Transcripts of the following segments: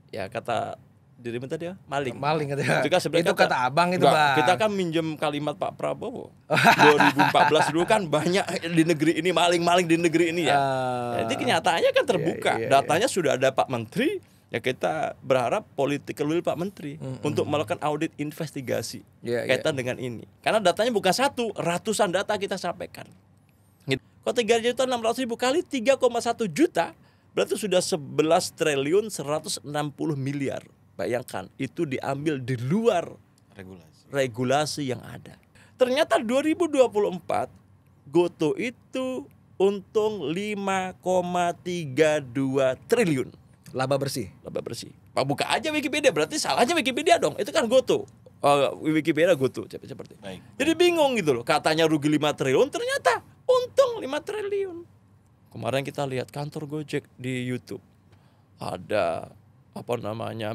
ya kata dirimu tadi ya, maling. Maling katanya. Juga Itu kata abang itu, enggak, Bang. kita kan minjem kalimat Pak Prabowo. 2014 dulu kan banyak di negeri ini maling-maling di negeri ini ya. Jadi kenyataannya kan terbuka. Datanya sudah ada Pak Menteri. Ya kita berharap political will Pak Menteri untuk melakukan audit investigasi kaitan dengan ini. Karena datanya bukan satu, ratusan data kita sampaikan. Kalau 3.600.000 kali 3,1 juta berarti sudah 11 triliun 160 miliar. Bayangkan itu diambil di luar regulasi yang ada. Ternyata 2024 Gotoh itu untung 5,32 triliun. Laba bersih. Pak buka aja Wikipedia, berarti salahnya Wikipedia dong. Itu kan Gotoh. Wikipedia Gotoh seperti. Baik. Jadi bingung gitu loh. Katanya rugi 5 triliun, ternyata untung 5 triliun. Kemarin kita lihat kantor Gojek di YouTube. Ada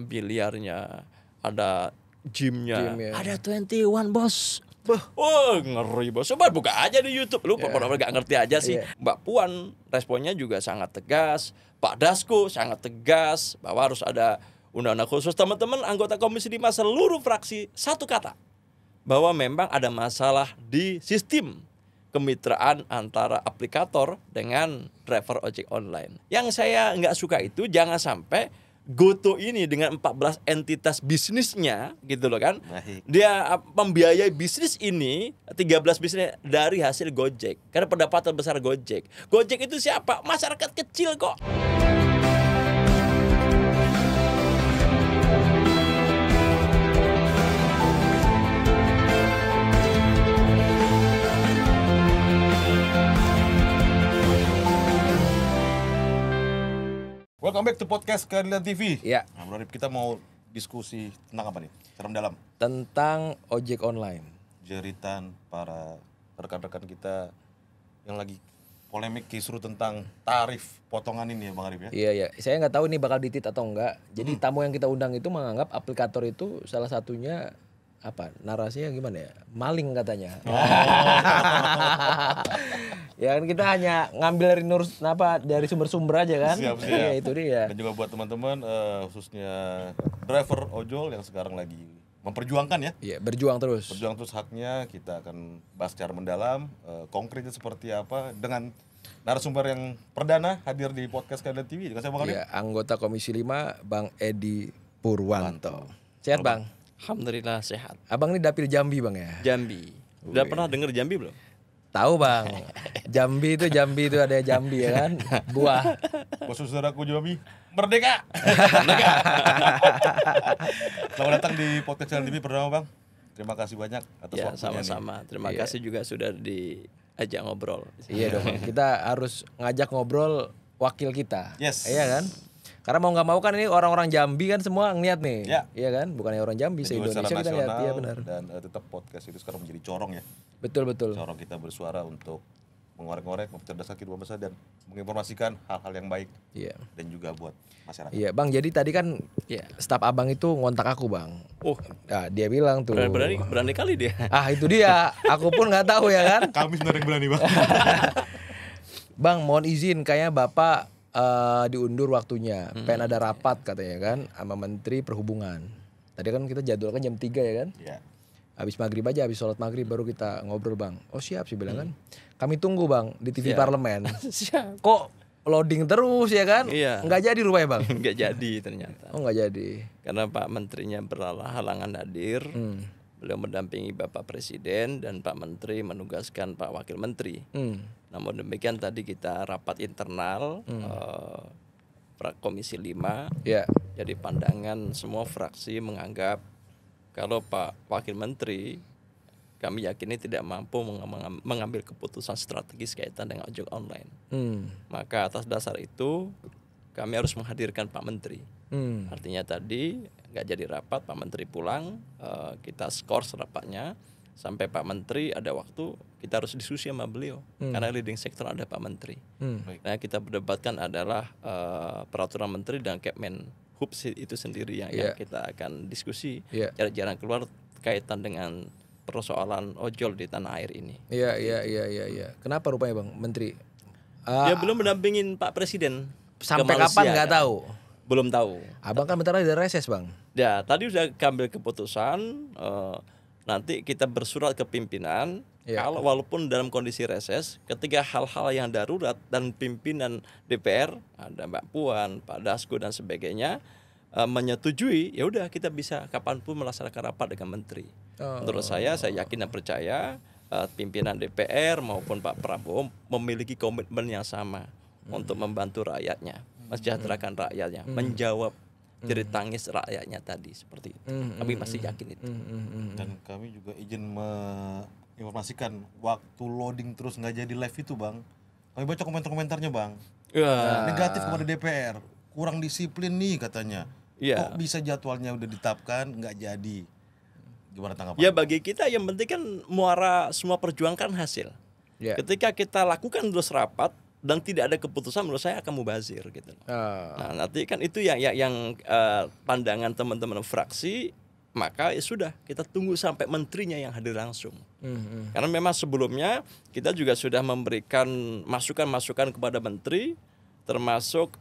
biliarnya, ada gymnya. Ada 21 bos. Wah, ngeri bos. Coba buka aja di YouTube. Lu pernah gak ngerti aja sih. Mbak Puan responnya juga sangat tegas. Pak Dasko sangat tegas bahwa harus ada undang-undang khusus. Teman-teman anggota Komisi 5 seluruh fraksi satu kata bahwa memang ada masalah di sistem kemitraan antara aplikator dengan driver ojek online. Yang saya nggak suka itu jangan sampai Gotoh ini dengan 14 entitas bisnisnya gitu loh kan. Baik. Dia membiayai bisnis ini 13 bisnis dari hasil Gojek. Karena pendapatan besar Gojek. Gojek itu siapa? Masyarakat kecil kok. Welcome back to podcast Keadilan TV. Iya. Nah, Bro Rip, kita mau diskusi tentang apa nih? Secara mendalam. Tentang ojek online. Jeritan para rekan-rekan kita yang lagi polemik kisruh tentang tarif potongan ini ya Bang Arif ya. Iya. Saya nggak tahu nih bakal ditit atau enggak. Jadi tamu yang kita undang itu menganggap aplikator itu salah satunya narasinya gimana ya? Maling katanya. Ya kan kita hanya ngambil dari sumber-sumber aja kan. Siap. Iya, itu dia. Dan juga buat teman-teman khususnya driver ojol yang sekarang lagi memperjuangkan ya. Iya, berjuang terus Haknya. Kita akan bahas secara mendalam konkretnya seperti apa dengan narasumber yang perdana hadir di podcast Keadilan TV dengan saya Bang Arif. Iya, anggota Komisi 5 Bang Edi Purwanto. Sehat Bang? Alhamdulillah sehat. Abang ini dapil Jambi Bang ya? Jambi. Udah pernah denger Jambi belum? Tahu Bang. Jambi itu ada Jambi ya kan? Buah. Bos saudaraku Jambi, merdeka. Selamat datang di podcast Keadilan TV pertama Bang. Terima kasih banyak atas Ya, waktunya. sama-sama. Terima kasih juga sudah diajak ngobrol. Iya dong. Kita harus ngajak ngobrol wakil kita. Yes. Iya kan? Karena mau nggak mau kan ini orang-orang Jambi kan semua ngeliat nih. Ya. Iya kan? Bukannya orang Jambi, Dan juga se-Indonesia secara kita lihat. nasional, Iya benar. dan tetap podcast itu sekarang menjadi corong ya. Betul. Corong kita bersuara untuk mengorek-ngorek, memcerdaskan kehidupan bangsa dan menginformasikan hal-hal yang baik. Iya. Dan juga buat masyarakat. Iya Bang, jadi tadi kan staf Abang itu ngontak aku Bang. Oh, Nah, dia bilang tuh. berani kali dia. Itu dia. Aku pun nggak tahu ya kan. Kami sebenarnya yang berani Bang. Bang, mohon izin kayaknya Bapak diundur waktunya. Pengen ada rapat katanya kan sama Menteri Perhubungan. Tadi kan kita jadwalkan jam 3 ya kan? Iya. Habis maghrib aja, habis sholat maghrib baru kita ngobrol Bang. Oh siap sih bilang kan. Kami tunggu Bang di TV Siap. Parlemen. Siap. Kok loading terus ya kan? Iya. Nggak jadi rupanya Bang. Nggak jadi ternyata. Oh nggak jadi. Karena Pak Menterinya berhalangan hadir. Beliau mendampingi Bapak Presiden dan Pak Menteri menugaskan Pak Wakil Menteri. Namun demikian tadi kita rapat internal Komisi 5. Ya. Jadi pandangan semua fraksi menganggap kalau Pak Wakil Menteri kami yakini tidak mampu mengambil keputusan strategis kaitan dengan ojek online. Maka atas dasar itu kami harus menghadirkan Pak Menteri. Artinya tadi nggak jadi rapat, Pak Menteri pulang, kita skor rapatnya sampai Pak Menteri ada waktu kita harus diskusi sama beliau karena leading sector ada Pak Menteri. Nah kita berdebatkan adalah peraturan Menteri dan Kepmen Hub itu sendiri yang kita akan diskusi jalan keluar kaitan dengan persoalan ojol di tanah air ini. Iya. Kenapa rupanya Bang Menteri? Dia belum mendampingin Pak Presiden. Sampai kapan nggak tahu. Belum tahu. Abang kan bentar lagi ada reses, Bang. Ya, tadi sudah ambil keputusan, nanti kita bersurat ke pimpinan. Ya. Kalau walaupun dalam kondisi reses, ketika hal-hal yang darurat dan pimpinan DPR, ada Mbak Puan, Pak Dasko dan sebagainya menyetujui, ya udah kita bisa kapanpun melaksanakan rapat dengan menteri. Menurut saya yakin dan percaya pimpinan DPR maupun Pak Prabowo memiliki komitmen yang sama untuk membantu rakyatnya, mensejahterakan rakyatnya, menjawab jerit tangis rakyatnya tadi seperti itu. Kami masih yakin itu. Dan kami juga izin menginformasikan waktu loading terus nggak jadi live itu, Bang. Kami baca komentar-komentarnya, Bang. Negatif kepada DPR, kurang disiplin nih katanya. Kok bisa jadwalnya udah ditetapkan nggak jadi? Gimana tanggapan? Ya bagi kita yang penting kan muara semua perjuangkan hasil. Ketika kita lakukan terus rapat dan tidak ada keputusan, menurut saya akan mubazir gitu. Nah, nanti kan itu yang pandangan teman-teman fraksi, maka ya sudah kita tunggu sampai menterinya yang hadir langsung. Karena memang sebelumnya kita juga sudah memberikan masukan-masukan kepada menteri, termasuk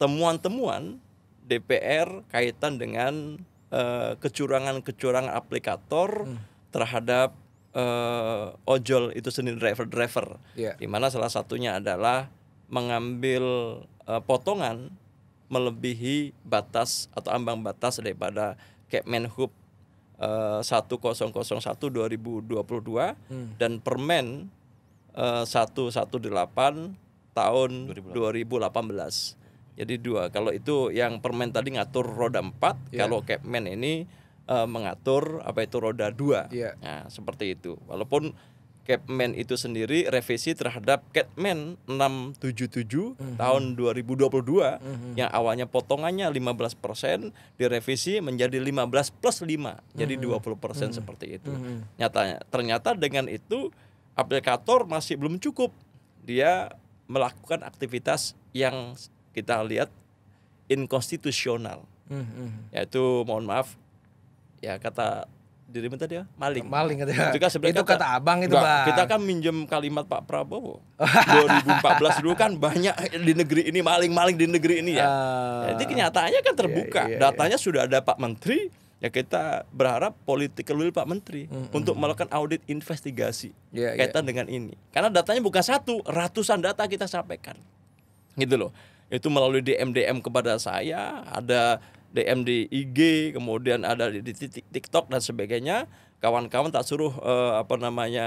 temuan-temuan DPR kaitan dengan kecurangan aplikator terhadap ojol itu sendiri, driver, di mana salah satunya adalah mengambil potongan melebihi batas atau ambang batas daripada Kemenhub 1001 2022 dan Permen 118 tahun 2018. Jadi dua, kalau itu yang Permen tadi ngatur roda 4, kalau Kepmen ini mengatur apa itu roda 2. Nah, seperti itu. Walaupun Kepmen itu sendiri revisi terhadap Kepmen 677 tahun 2022 yang awalnya potongannya 15% direvisi menjadi 15 plus 5, jadi 20% seperti itu. Ternyata dengan itu aplikator masih belum cukup. Dia melakukan aktivitas yang kita lihat inkonstitusional, yaitu mohon maaf ya kata dirimu tadi ya maling katanya. Itu kata abang itu, Bang. Kita kan minjem kalimat Pak Prabowo 2014 dulu kan banyak di negeri ini maling di negeri ini ya. Jadi kenyataannya kan terbuka, datanya sudah ada Pak Menteri. Ya kita berharap political will Pak Menteri untuk melakukan audit investigasi kaitan dengan ini. Karena datanya bukan satu, ratusan data kita sampaikan, gitu loh. Itu melalui DM kepada saya, ada DM di IG, kemudian ada di TikTok dan sebagainya. Kawan-kawan tak suruh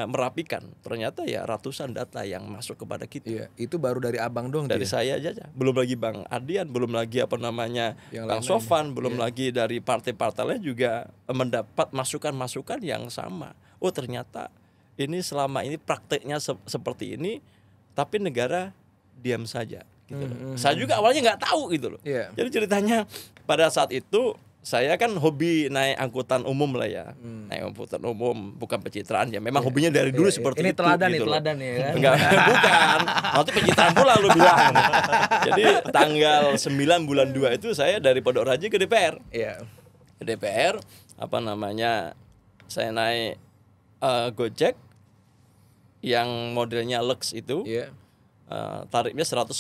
merapikan. Ternyata ya ratusan data yang masuk kepada kita. Itu baru dari abang dong. Dari saya aja. Belum lagi Bang Adian, belum lagi Bang Sofan, belum lagi dari partai-partai lain juga mendapat masukan-masukan yang sama. Oh ternyata ini selama ini prakteknya seperti ini, tapi negara diam saja. Gitu loh. Saya juga awalnya nggak tahu gitu loh. Jadi ceritanya pada saat itu saya kan hobi naik angkutan umum lah ya. Naik angkutan umum bukan pencitraan ya. Memang hobinya dari dulu seperti ini itu. Ini gitu teladan ya kan? Enggak, bukan. Nanti pencitraan pula lu bilang. Jadi tanggal 9 bulan 2 itu saya dari Pondok Raji ke DPR. Ke DPR saya naik Gojek yang modelnya Lux itu. Tarifnya 194.000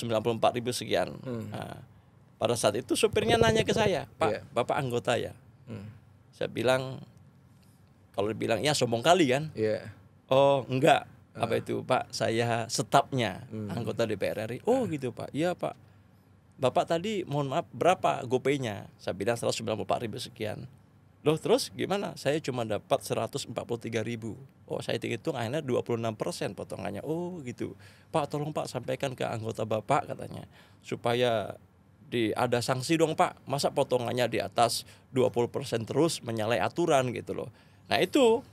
sekian. Pada saat itu supirnya nanya ke saya, Pak, Bapak anggota ya? Saya bilang, kalau dibilang ya sombong kali kan? Oh enggak, apa itu Pak, saya stafnya anggota DPR RI. Oh gitu Pak, iya Pak. Bapak tadi mohon maaf berapa GoPay-nya? Saya bilang 194.000 sekian. Loh terus gimana? Saya cuma dapat 143.000. Oh saya hitung akhirnya 26% potongannya. Oh gitu. Pak tolong Pak sampaikan ke anggota Bapak katanya. Supaya ada sanksi dong Pak. Masa potongannya di atas 20% terus menyalahi aturan gitu loh. Nah itu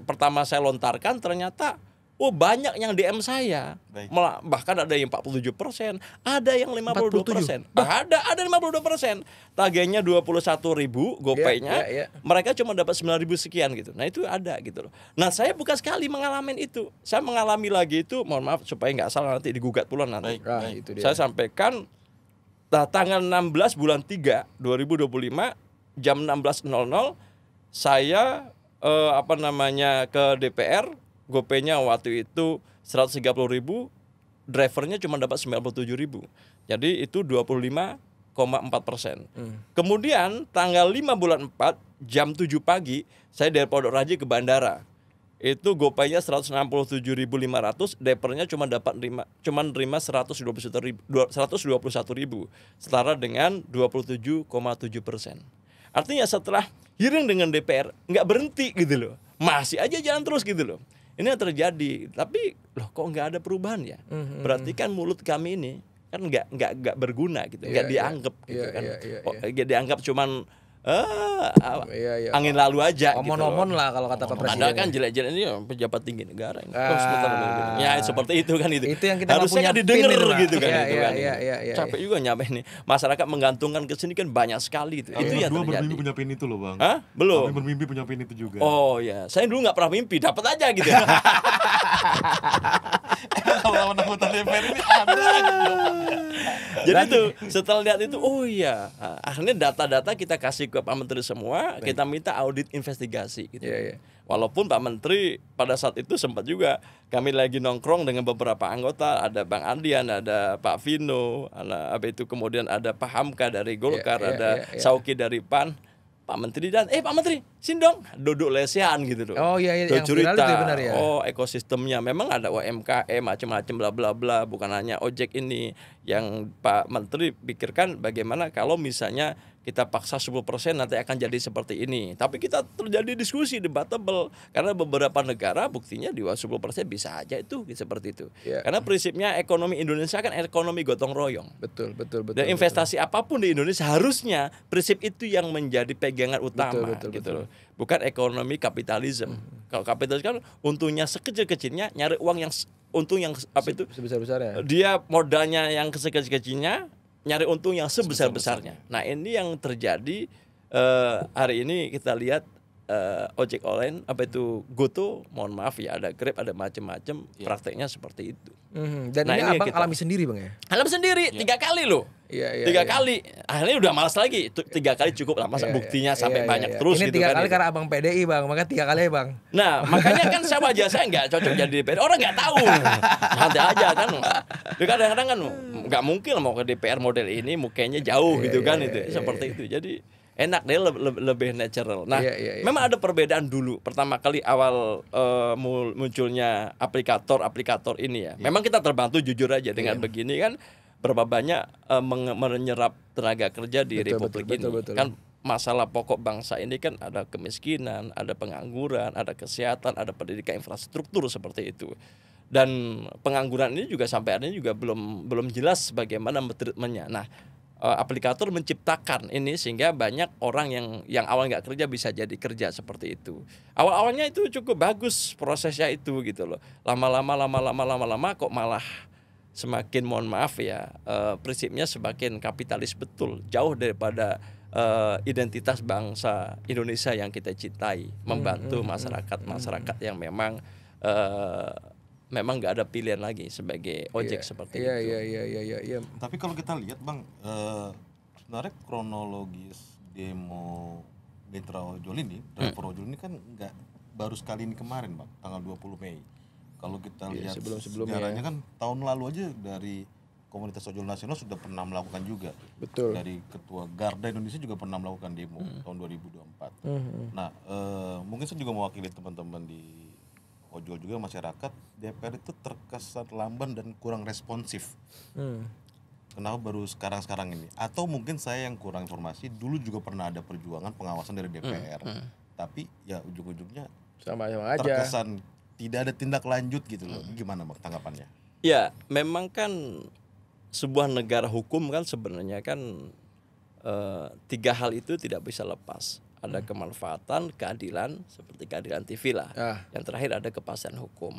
pertama saya lontarkan ternyata banyak yang DM saya. Bahkan ada yang 47%, ada yang 52%. Ada 52%. Tagihannya 21.000 GoPay-nya. Mereka cuma dapat 9.000 sekian gitu. Nah, itu ada gitu loh. Nah, saya bukan sekali mengalami itu. Saya mengalami lagi itu, mohon maaf supaya nggak salah nanti digugat pula nanti. Itu dia. Saya sampaikan tanggal 16 bulan 3 2025 jam 16.00 saya ke DPR. GoPay-nya waktu itu 130.000, drivernya cuma dapat 97.000. Jadi itu 25,5% Kemudian tanggal 5 bulan 4 jam 7 pagi saya dari Pondok Raji ke bandara. Itu GoPay-nya 167.500, Depernya cuma nerima 121.000, setara dengan 27,7%. Artinya setelah hearing dengan DPR nggak berhenti gitu loh, masih aja jalan terus gitu loh. Ini yang terjadi, tapi loh kok nggak ada perubahan ya? Berarti kan mulut kami ini kan nggak berguna gitu, nggak dianggap gitu kan, dianggap cuman angin lalu aja omon-omon gitu lah kalau kata Pak Presiden. Ada kan jelek-jelek ini pejabat tinggi negara ini. Ya seperti itu kan itu. Itu yang kita harusnya kan didengar gitu kan itu kan. Iya. Capek juga nyampe ini. Masyarakat menggantungkan ke sini kan banyak sekali itu. Itu yang terjadi. Bermimpi punya pin itu loh, Bang. Hah? Belum. Kami bermimpi punya pin itu juga. Oh ya, saya dulu nggak pernah mimpi, dapat aja gitu. Kalau anggota DPR ini ada aja. Jadi tuh setelah lihat itu, oh iya, akhirnya data-data kita kasih ke Pak Menteri semua, kita minta audit investigasi gitu. Walaupun Pak Menteri pada saat itu sempat juga kami lagi nongkrong dengan beberapa anggota, ada Bang Andian, ada Pak Vino, kemudian ada Pak Hamka dari Golkar, ada Sauki dari PAN. Pak Menteri dan Pak Menteri, sini dong, duduk lesehan gitu loh. Oh iya, yang cerita, itu benar ya. Oh ekosistemnya memang ada UMKM macam-macam bla bla bla, bukan hanya ojek ini. Yang Pak Menteri pikirkan bagaimana kalau misalnya kita paksa 10% nanti akan jadi seperti ini. Tapi kita terjadi diskusi debatable karena beberapa negara buktinya di bawah 10% bisa aja itu seperti itu. Karena prinsipnya ekonomi Indonesia kan ekonomi gotong royong. Betul. Dan investasi apapun di Indonesia harusnya prinsip itu yang menjadi pegangan utama gitu loh. Bukan ekonomi kapitalisme. Kalau kapitalisme kan untungnya sekecil-kecilnya, nyari uang yang untung yang sebesar-besarnya. Dia modalnya yang sekecil-kecilnya, nyari untung yang sebesar-besarnya. Nah ini yang terjadi hari ini kita lihat ojek online GoTo, mohon maaf ya, ada Grab, ada macam-macam, prakteknya seperti itu. Dan ini abang alami sendiri bang ya? Alami sendiri 3 kali loh. 3 kali. Akhirnya udah malas lagi. 3 kali cukup lah, masa buktinya sampai banyak terus ini gitu kan. Ini 3 kali itu. karena abang PDI bang, maka 3 kali ya bang. Nah makanya kan sama aja saya nggak cocok jadi DPR. Orang nggak tahu. Nanti aja kan. Kadang-kadang kan nggak mungkin mau ke DPR model ini, mukanya jauh gitu kan itu. Seperti itu. Jadi enak deh, lebih natural. Nah, memang ada perbedaan dulu. Pertama kali awal munculnya aplikator ini ya. Memang kita terbantu jujur aja dengan begini kan. Berapa banyak menyerap tenaga kerja di Republik ini. Kan masalah pokok bangsa ini kan ada kemiskinan, ada pengangguran, ada kesehatan, ada pendidikan, infrastruktur seperti itu. Dan pengangguran ini juga sampai hari ini juga belum jelas bagaimana treatmentnya. Nah, aplikator menciptakan ini sehingga banyak orang yang awal nggak kerja bisa jadi kerja seperti itu. Awalnya itu cukup bagus prosesnya itu gitu loh. Lama-lama kok malah semakin, mohon maaf ya, prinsipnya semakin kapitalis betul, jauh daripada identitas bangsa Indonesia yang kita cintai, membantu masyarakat yang memang nggak ada pilihan lagi sebagai ojek seperti itu. Iya. Tapi kalau kita lihat bang, sebenarnya kronologis demo mitra ojol ini, driver ojol ini kan nggak baru sekali ini kemarin bang, tanggal 20 Mei. Kalau kita lihat sejarahnya kan tahun lalu aja dari komunitas ojol nasional sudah pernah melakukan juga. Betul. Dari ketua Garda Indonesia juga pernah melakukan demo tahun 2024. Nah, mungkin saya juga mewakili teman-teman di ojol juga, masyarakat DPR itu terkesan lamban dan kurang responsif. Kenapa baru sekarang ini? Atau mungkin saya yang kurang informasi, dulu juga pernah ada perjuangan pengawasan dari DPR, tapi ya ujung-ujungnya sama-sama aja. Terkesan tidak ada tindak lanjut gitu loh. Gimana bang tanggapannya? Ya, memang kan sebuah negara hukum kan sebenarnya kan 3 hal itu tidak bisa lepas. Ada kemanfaatan, keadilan, seperti keadilan TV lah. Yang terakhir ada kepastian hukum.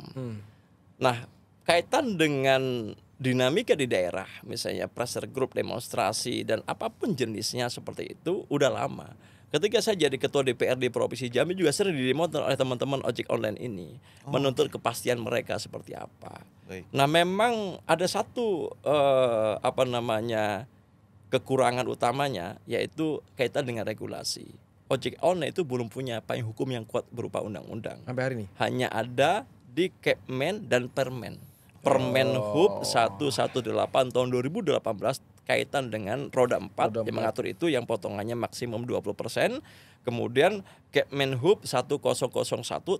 Nah, kaitan dengan dinamika di daerah, misalnya pressure group, demonstrasi, dan apapun jenisnya seperti itu, udah lama. Ketika saya jadi ketua DPR di Provinsi Jambi juga sering didemonstrasi oleh teman-teman ojek online ini, menuntut kepastian mereka seperti apa. Nah, memang ada satu kekurangan utamanya, yaitu kaitan dengan regulasi. Ojek online itu belum punya payung hukum yang kuat berupa undang-undang. Sampai hari ini hanya ada di Kepmen dan Permen. Permen Hub 118 tahun 2018 kaitan dengan roda 4 yang mengatur itu yang potongannya maksimum 20%. Kemudian Kemenhub 1001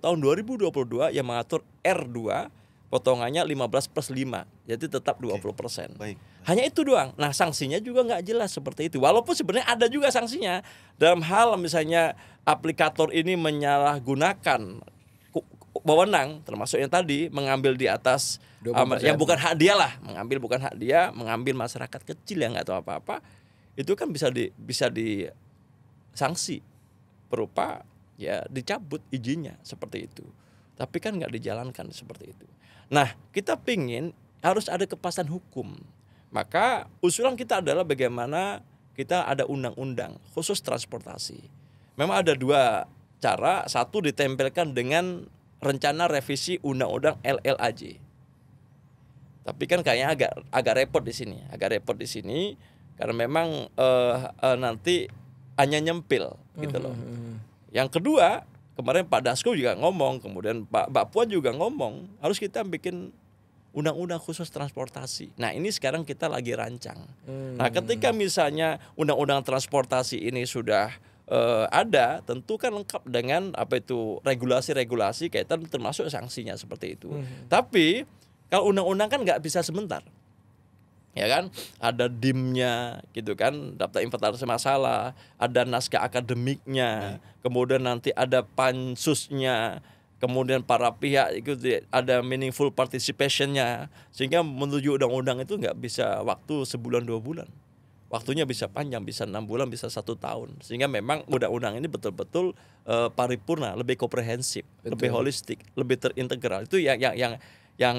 tahun 2022 yang mengatur R2 potongannya 15+5, jadi tetap 20%. Baik. Hanya itu doang. Nah, sanksinya juga nggak jelas seperti itu. Walaupun sebenarnya ada juga sanksinya dalam hal misalnya aplikator ini menyalahgunakan wewenang, termasuk yang tadi mengambil di atas yang bukan hak dia lah, bukan hak dia, mengambil masyarakat kecil yang nggak tahu apa-apa, itu kan bisa disanksi berupa ya dicabut izinnya seperti itu. Tapi kan nggak dijalankan seperti itu. Nah, kita pingin harus ada kepastian hukum. Maka usulan kita adalah bagaimana kita ada undang-undang khusus transportasi. Memang ada dua cara. Satu, ditempelkan dengan rencana revisi undang-undang LLAJ. Tapi kan kayaknya agak repot di sini. Karena memang nanti hanya nyempil gitu loh. Yang kedua, kemarin Pak Dasko juga ngomong, kemudian Mbak Puan juga ngomong, harus kita bikin undang-undang khusus transportasi. Nah, ini sekarang kita lagi rancang. Nah, ketika misalnya undang-undang transportasi ini sudah ada, tentu kan lengkap dengan regulasi-regulasi kaitan termasuk sanksinya seperti itu. Tapi kalau undang-undang kan nggak bisa sebentar. Ya kan, ada DIM-nya gitu kan, daftar inventarisasi masalah, ada naskah akademiknya, kemudian nanti ada pansusnya, kemudian para pihak itu ada meaningful participation-nya, sehingga menuju undang-undang itu nggak bisa waktu sebulan 2 bulan, waktunya bisa panjang, bisa 6 bulan, bisa 1 tahun, sehingga memang undang-undang ini betul-betul paripurna, lebih komprehensif, lebih holistik, lebih terintegral. Itu yang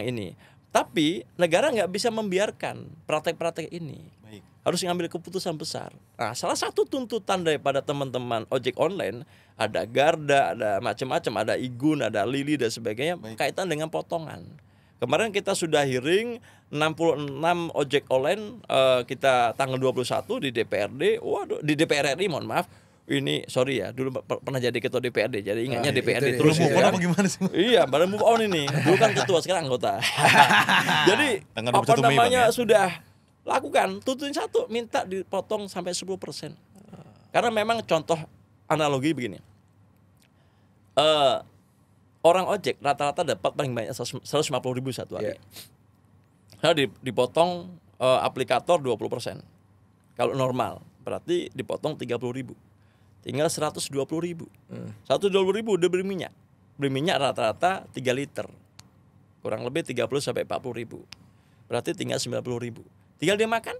ini. Tapi negara nggak bisa membiarkan praktek-praktek ini. Baik. Harus ngambil keputusan besar. Nah, salah satu tuntutan daripada teman-teman ojek online, ada Garda, ada macam-macam, ada Igun, ada Lili dan sebagainya, kaitan dengan potongan. Kemarin kita sudah hearing 66 ojek online, kita tanggal 21 di DPRD, di DPR RI, mohon maaf. Ini sorry ya, dulu pernah jadi ketua DPRD, jadi ingatnya DPRD terus move on apa gimana sih? Iya, baru move on ini. Dulu kan ketua, sekarang anggota. Jadi apa namanya sudah lakukan. Tuntutan satu, minta dipotong sampai 10%. Karena memang contoh analogi begini. Orang ojek rata-rata dapat paling banyak 150.000 satu hari. Nah, dipotong aplikator 20%. Kalau normal, berarti dipotong 30.000. Tinggal 120.000. 120.000 udah beli minyak. Beli minyak rata-rata 3 liter. Kurang lebih 30-40.000. Berarti tinggal 90.000. Tinggal dia makan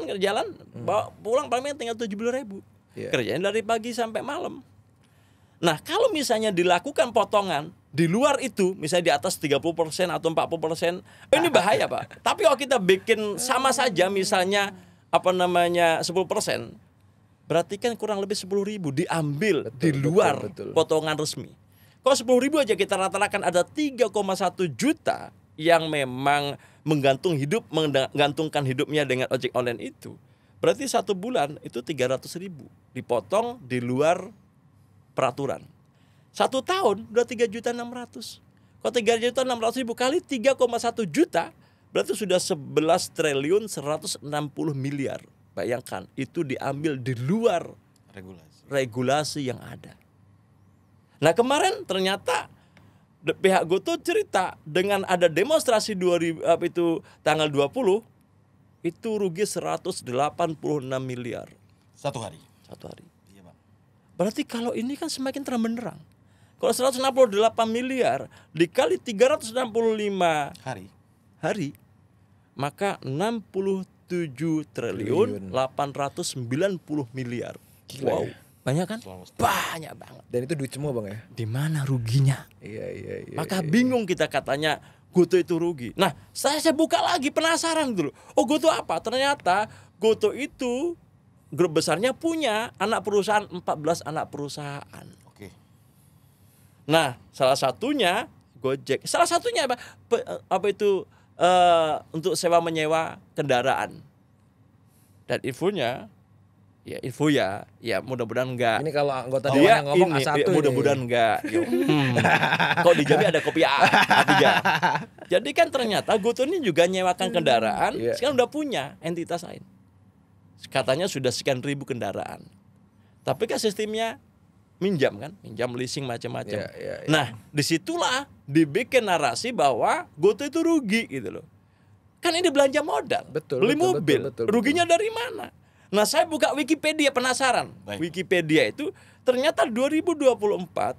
ke jalan, bawa pulang paling tinggal 70.000. Kerjain dari pagi sampai malam. Nah, kalau misalnya dilakukan potongan di luar itu, misalnya di atas 30% atau 40%, ini bahaya, Pak. Tapi kalau kita bikin sama saja misalnya 10%, berarti kan kurang lebih 10.000 diambil di luar potongan resmi. Kalau 10.000 aja kita rata-ratakan ada 3,1 juta yang memang menggantungkan hidupnya dengan ojek online itu. Berarti 1 bulan itu 300.000 dipotong di luar peraturan. 1 tahun udah 3.600.000. Kalau 3.600.000 kali 3,1 juta berarti sudah 11.160 miliar. Bayangkan, itu diambil di luar regulasi yang ada. Nah, kemarin ternyata pihak GoTo cerita dengan ada demonstrasi tanggal 20 itu rugi 186 miliar. Satu hari. Iya, Bang. Berarti kalau ini kan semakin terang benderang. Kalau 168 miliar dikali 365 hari maka 67.890 miliar. Wow, banyak kan? Banyak banget. Dan itu duit semua, Bang ya. Di mana ruginya? Iya. Maka bingung kita katanya GoTo itu rugi. Nah, saya buka lagi penasaran dulu. Oh, GoTo apa? Ternyata GoTo itu grup besarnya punya anak perusahaan 14 anak perusahaan. Oke. Nah, salah satunya Gojek. Salah satunya untuk sewa menyewa kendaraan. Dan infonya Ya info ya mudah-mudahan enggak. Ini kalau anggota Dia dewan yang ngomong ini, A1 mudah-mudahan enggak. Kok di Jambi ada kopi A3. Jadi kan ternyata GoTo ini juga nyewakan kendaraan, sekarang udah punya entitas lain. Katanya sudah sekian ribu kendaraan. Tapi kan sistemnya minjam leasing macam-macam. Nah, disitulah dibikin narasi bahwa GoTo itu rugi gitu loh. Kan ini belanja modal, beli mobil, ruginya dari mana? Nah, saya buka Wikipedia penasaran. Wikipedia itu ternyata 2024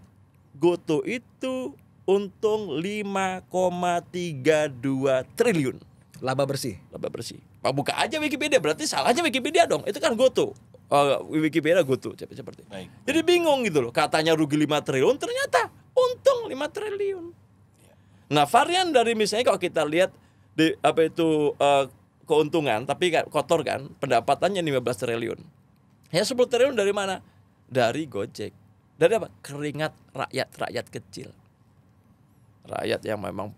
GoTo itu untung 5,32 triliun. Laba bersih. Pak buka aja Wikipedia, berarti salahnya Wikipedia dong. Itu kan GoTo. Wikipedia GoTo seperti. Jadi bingung gitu loh. Katanya rugi 5 triliun, ternyata untung 5 triliun. Nah, varian dari misalnya kalau kita lihat di keuntungan tapi kotor kan, pendapatannya 15 triliun. Ya 10 triliun dari mana? Dari Gojek. Dari apa? Keringat rakyat kecil. Rakyat yang memang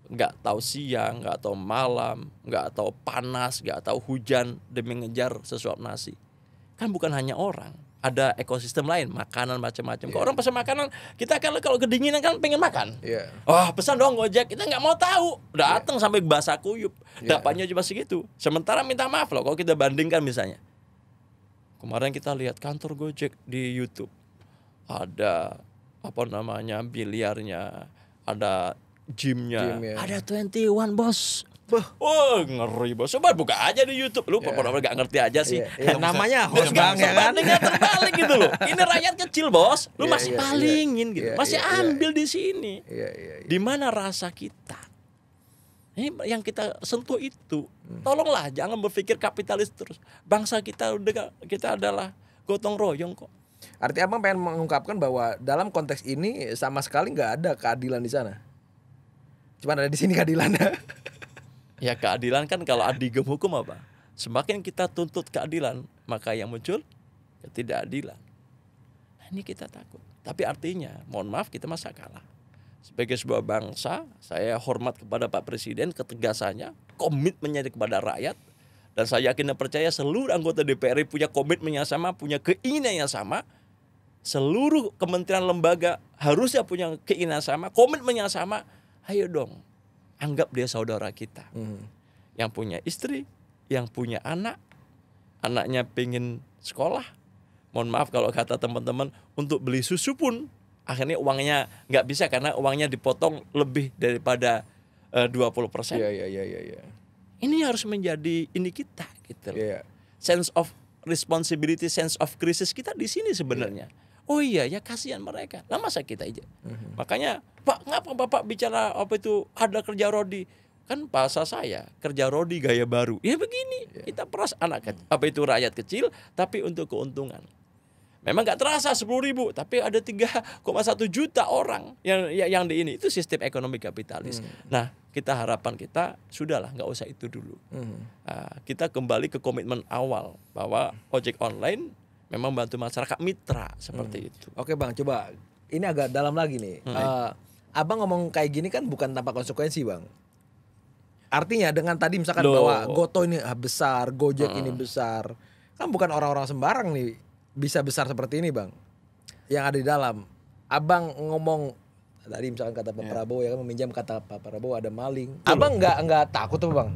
nggak tahu siang, nggak tahu malam, nggak tahu panas, nggak tahu hujan demi mengejar sesuap nasi. Kan bukan hanya orang, ada ekosistem lain, makanan macam-macam. Kalau orang pesan makanan, kita kalau kedinginan kan pengen makan. Pesan dong Gojek, kita nggak mau tahu, datang sampai basah kuyup, dapatnya cuma segitu. Sementara minta maaf loh, kalau kita bandingkan misalnya, kemarin kita lihat kantor Gojek di YouTube, ada biliarnya, ada gymnya. Ada 21 bos. Ngeri bos. Coba buka aja di YouTube. Lu pokoknya gak ngerti aja sih. Namanya host bang ya kan. Terbalik gitu loh. Ini rakyat kecil bos. Lu masih palingin gitu. Masih ambil di sini. Di mana rasa kita? Ini yang kita sentuh itu. Tolonglah jangan berpikir kapitalis terus. Bangsa kita adalah gotong royong kok. Artinya abang pengen mengungkapkan bahwa dalam konteks ini sama sekali nggak ada keadilan di sana. Cuma ada di sini keadilannya. Ya keadilan kan kalau adigem hukum apa? Semakin kita tuntut keadilan, maka yang muncul ketidakadilan. Nah, ini kita takut. Tapi artinya, mohon maaf kita masa kalah. Sebagai sebuah bangsa, saya hormat kepada Pak Presiden, ketegasannya, komitmennya kepada rakyat. Dan saya yakin dan percaya seluruh anggota DPR punya komitmen yang sama, punya keinginan yang sama. Seluruh kementerian lembaga harusnya punya keinginan sama, komitmen yang sama. Ayo dong. Anggap dia saudara kita, yang punya istri, yang punya anak, anaknya pengen sekolah. Mohon maaf kalau kata teman-teman, untuk beli susu pun akhirnya uangnya nggak bisa karena uangnya dipotong lebih daripada 20%. Iya. Ini harus menjadi ini kita, gitu. Sense of responsibility, sense of crisis kita di sini sebenarnya. Oh iya ya kasihan mereka. Lah masa kita aja. Makanya Pak ngapa Bapak bicara ada kerja rodi? Kan bahasa saya kerja rodi gaya baru. Ya begini kita peras rakyat kecil tapi untuk keuntungan. Memang nggak terasa 10.000 tapi ada 3,1 juta orang yang di ini itu sistem ekonomi kapitalis. Nah harapan kita sudahlah nggak usah itu dulu. Kita kembali ke komitmen awal bahwa ojek online memang bantu masyarakat mitra seperti itu. Oke bang, coba ini agak dalam lagi nih. Abang ngomong kayak gini kan bukan tanpa konsekuensi bang. Artinya dengan tadi misalkan bahwa GoTo ini besar, Gojek ini besar, kan bukan orang-orang sembarang nih bisa besar seperti ini bang. Yang ada di dalam. Abang ngomong tadi misalkan kata Pak Prabowo ya kan meminjam kata Pak Prabowo ada maling. Abang nggak takut tuh bang?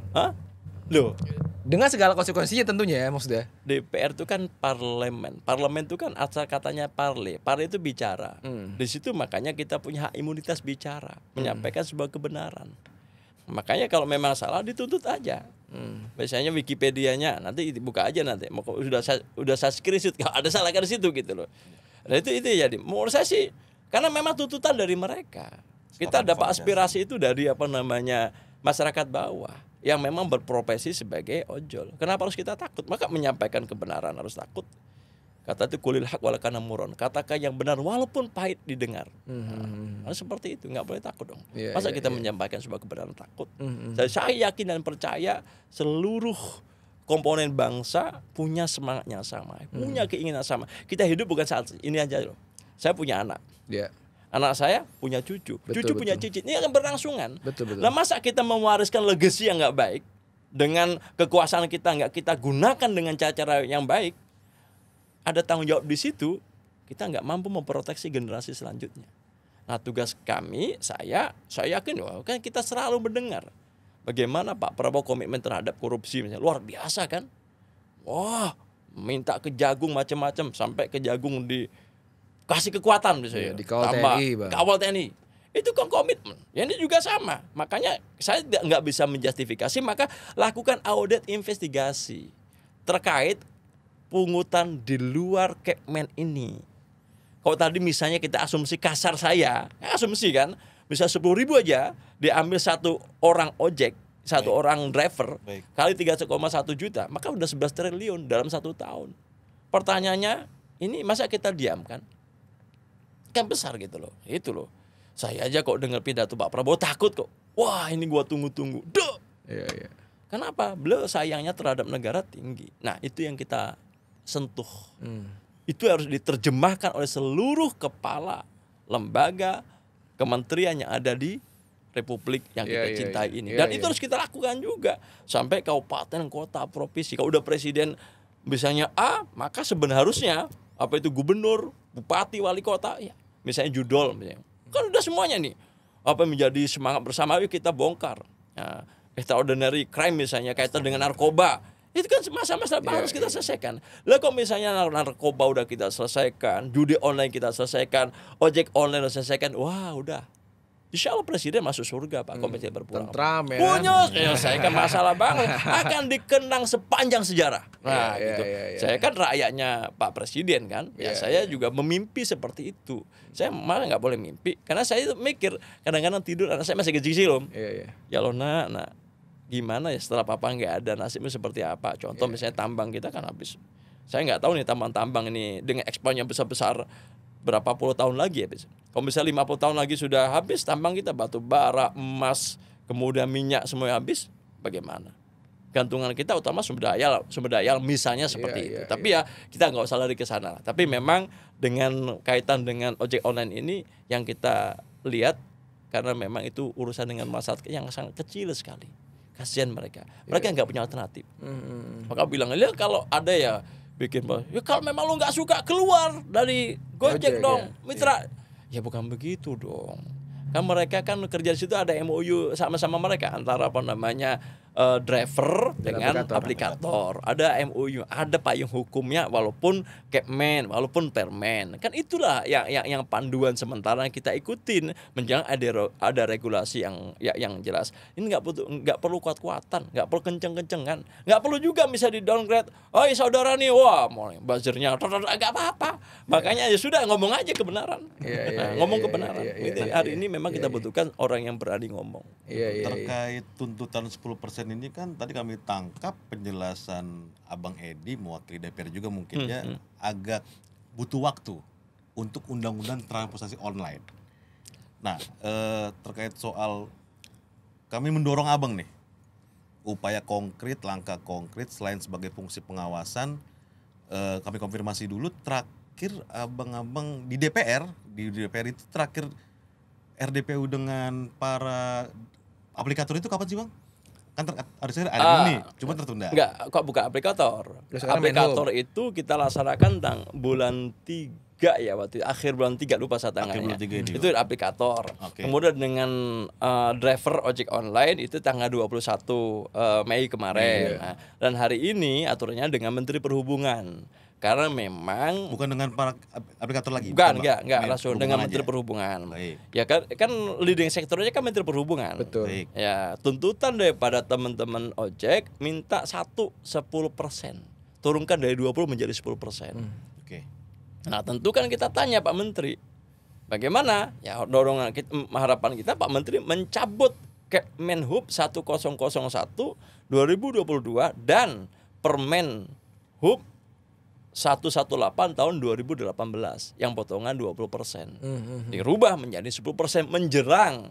Loh. Dengan segala konsekuensinya tentunya ya maksudnya. DPR itu kan parlemen. Parlemen itu kan asal katanya parle. Parle itu bicara. Di situ makanya kita punya hak imunitas bicara, menyampaikan sebuah kebenaran. Makanya kalau memang salah dituntut aja. Biasanya Wikipedianya nanti buka aja nanti. Udah saya screenshot kalau ada salah di situ gitu loh. Nah itu jadi. Menurut saya sih karena memang tuntutan dari mereka. Kita dapat aspirasi itu dari masyarakat bawah yang memang berprofesi sebagai ojol. Kenapa harus kita takut? Maka menyampaikan kebenaran harus takut. Kata itu kulil haq wala kana muron. Katakan yang benar walaupun pahit didengar. Seperti itu, nggak boleh takut dong. Masa kita menyampaikan sebuah kebenaran takut? Saya yakin dan percaya seluruh komponen bangsa punya semangatnya sama, punya keinginan sama. Kita hidup bukan saat ini aja loh. Saya punya anak. Anak saya punya cucu, cucu punya cicit. Ini akan berlangsungan. Nah masa kita mewariskan legacy yang nggak baik dengan kekuasaan kita nggak kita gunakan dengan cara-cara yang baik? ada tanggung jawab di situ, kita nggak mampu memproteksi generasi selanjutnya. Nah tugas kami, saya yakin kan kita selalu mendengar bagaimana Pak Prabowo komitmen terhadap korupsi misalnya luar biasa kan. Wah, minta ke Jagung macam-macam sampai ke Jagung dikasih kekuatan misalnya. Dikawal TNI, Bang. Kawal TNI. Itu kan komitmen. Ya ini juga sama. Makanya saya nggak bisa menjustifikasi, maka lakukan audit investigasi terkait pungutan di luar Kepmen ini. Kalau tadi misalnya kita asumsi kasar asumsi kan, bisa 10.000 aja diambil satu orang ojek, satu orang driver, kali 3,1 juta, maka udah 11 triliun dalam 1 tahun. Pertanyaannya, ini masa kita diam kan? Kan besar gitu loh, itu loh. Saya aja kok dengar pidato Pak Prabowo takut kok. Wah ini gua tunggu-tunggu. Duh. Iya. Kenapa? Beliau sayangnya terhadap negara tinggi. Nah itu yang kita sentuh. Itu harus diterjemahkan oleh seluruh kepala lembaga kementerian yang ada di Republik yang kita cintai ini. Dan itu harus kita lakukan juga sampai kabupaten, kota, provinsi. Kalau udah presiden misalnya A, maka sebenarnya apa itu gubernur, bupati, wali kota, ya misalnya judol, misalnya. Kan udah semuanya nih. Apa menjadi semangat bersama, yuk kita bongkar. Nah, extraordinary crime misalnya kaitan dengan narkoba. Itu kan masa-masa harus kita selesaikan. Lah kok misalnya narkoba udah kita selesaikan, judi online kita selesaikan, ojek online udah selesaikan, wah udah. Insya Allah presiden masuk surga Pak Komite berpulang. Tentram ya. Punya selesaikan masalah banget, akan dikenang sepanjang sejarah. Nah gitu. Saya kan rakyatnya Pak Presiden kan. Ya saya juga memimpi seperti itu. Saya malah nggak boleh mimpi karena saya mikir kadang-kadang tidur anak saya masih kecil om. Ya loh nak. Gimana ya setelah papa nggak ada nasibnya seperti apa? Contoh misalnya tambang kita kan habis. Saya nggak tahu nih tambang ini dengan ekspannya besar-besar berapa puluh tahun lagi ya. Kalau misalnya 50 tahun lagi sudah habis tambang kita, batu bara, emas, kemudian minyak semuanya habis, bagaimana? Gantungan kita utama sumber daya misalnya seperti itu. Tapi ya kita nggak usah lari ke sana. Tapi memang dengan kaitan dengan ojek online ini yang kita lihat karena memang itu urusan dengan masyarakat yang sangat kecil sekali. Kasihan mereka nggak punya alternatif. Maka bilang ya kalau ada ya bikin ya kalau memang lo nggak suka keluar dari Gojek dong mitra. Ya bukan begitu dong. Kan mereka kan kerja di situ ada MOU sama-sama mereka antara driver dengan aplikator. Ada MOU, ada payung hukumnya walaupun Kepmen, walaupun Permen. Kan itulah yang panduan sementara yang kita ikutin menjelang ada regulasi yang jelas. Ini nggak perlu kuat-kuatan, nggak perlu kenceng-kencengan, nggak perlu juga misalnya di downgrade. Oh saudara nih, wah mau buzzernya nggak apa-apa. Makanya ya sudah ngomong aja kebenaran. Ngomong kebenaran. Hari ini memang kita butuhkan orang yang berani ngomong. Terkait tuntutan 10% ini kan tadi kami tangkap penjelasan Abang Edi mewakili DPR juga mungkin agak butuh waktu untuk undang-undang transportasi online. Nah terkait soal kami mendorong Abang nih upaya konkret, langkah konkret selain sebagai fungsi pengawasan kami konfirmasi dulu terakhir abang-abang di DPR itu terakhir RDPU dengan para aplikator itu kapan sih Bang? Kan harusnya ada ini, cuma tertunda. Enggak, kok bukan aplikator. Aplikator itu kita laksanakan bulan 3 ya waktu akhir bulan 3 lupa saya tanggalnya. Itu aplikator. Kemudian dengan driver ojek online itu tanggal 21 Mei kemarin. Nah, dan hari ini aturannya dengan Menteri Perhubungan. Karena memang bukan dengan para aplikator lagi. Enggak langsung dengan Menteri Perhubungan. Ya kan leading sektornya kan Menteri Perhubungan. Betul. Ya, tuntutan daripada teman-teman ojek minta 10%. Turunkan dari 20 menjadi 10%. Nah, tentu kan kita tanya Pak Menteri, bagaimana? Ya dorongan kita, harapan kita Pak Menteri mencabut Kemenhub 1001 2022 dan Permenhub 118 tahun 2018 yang potongan 20%. Dirubah menjadi 10% menjerang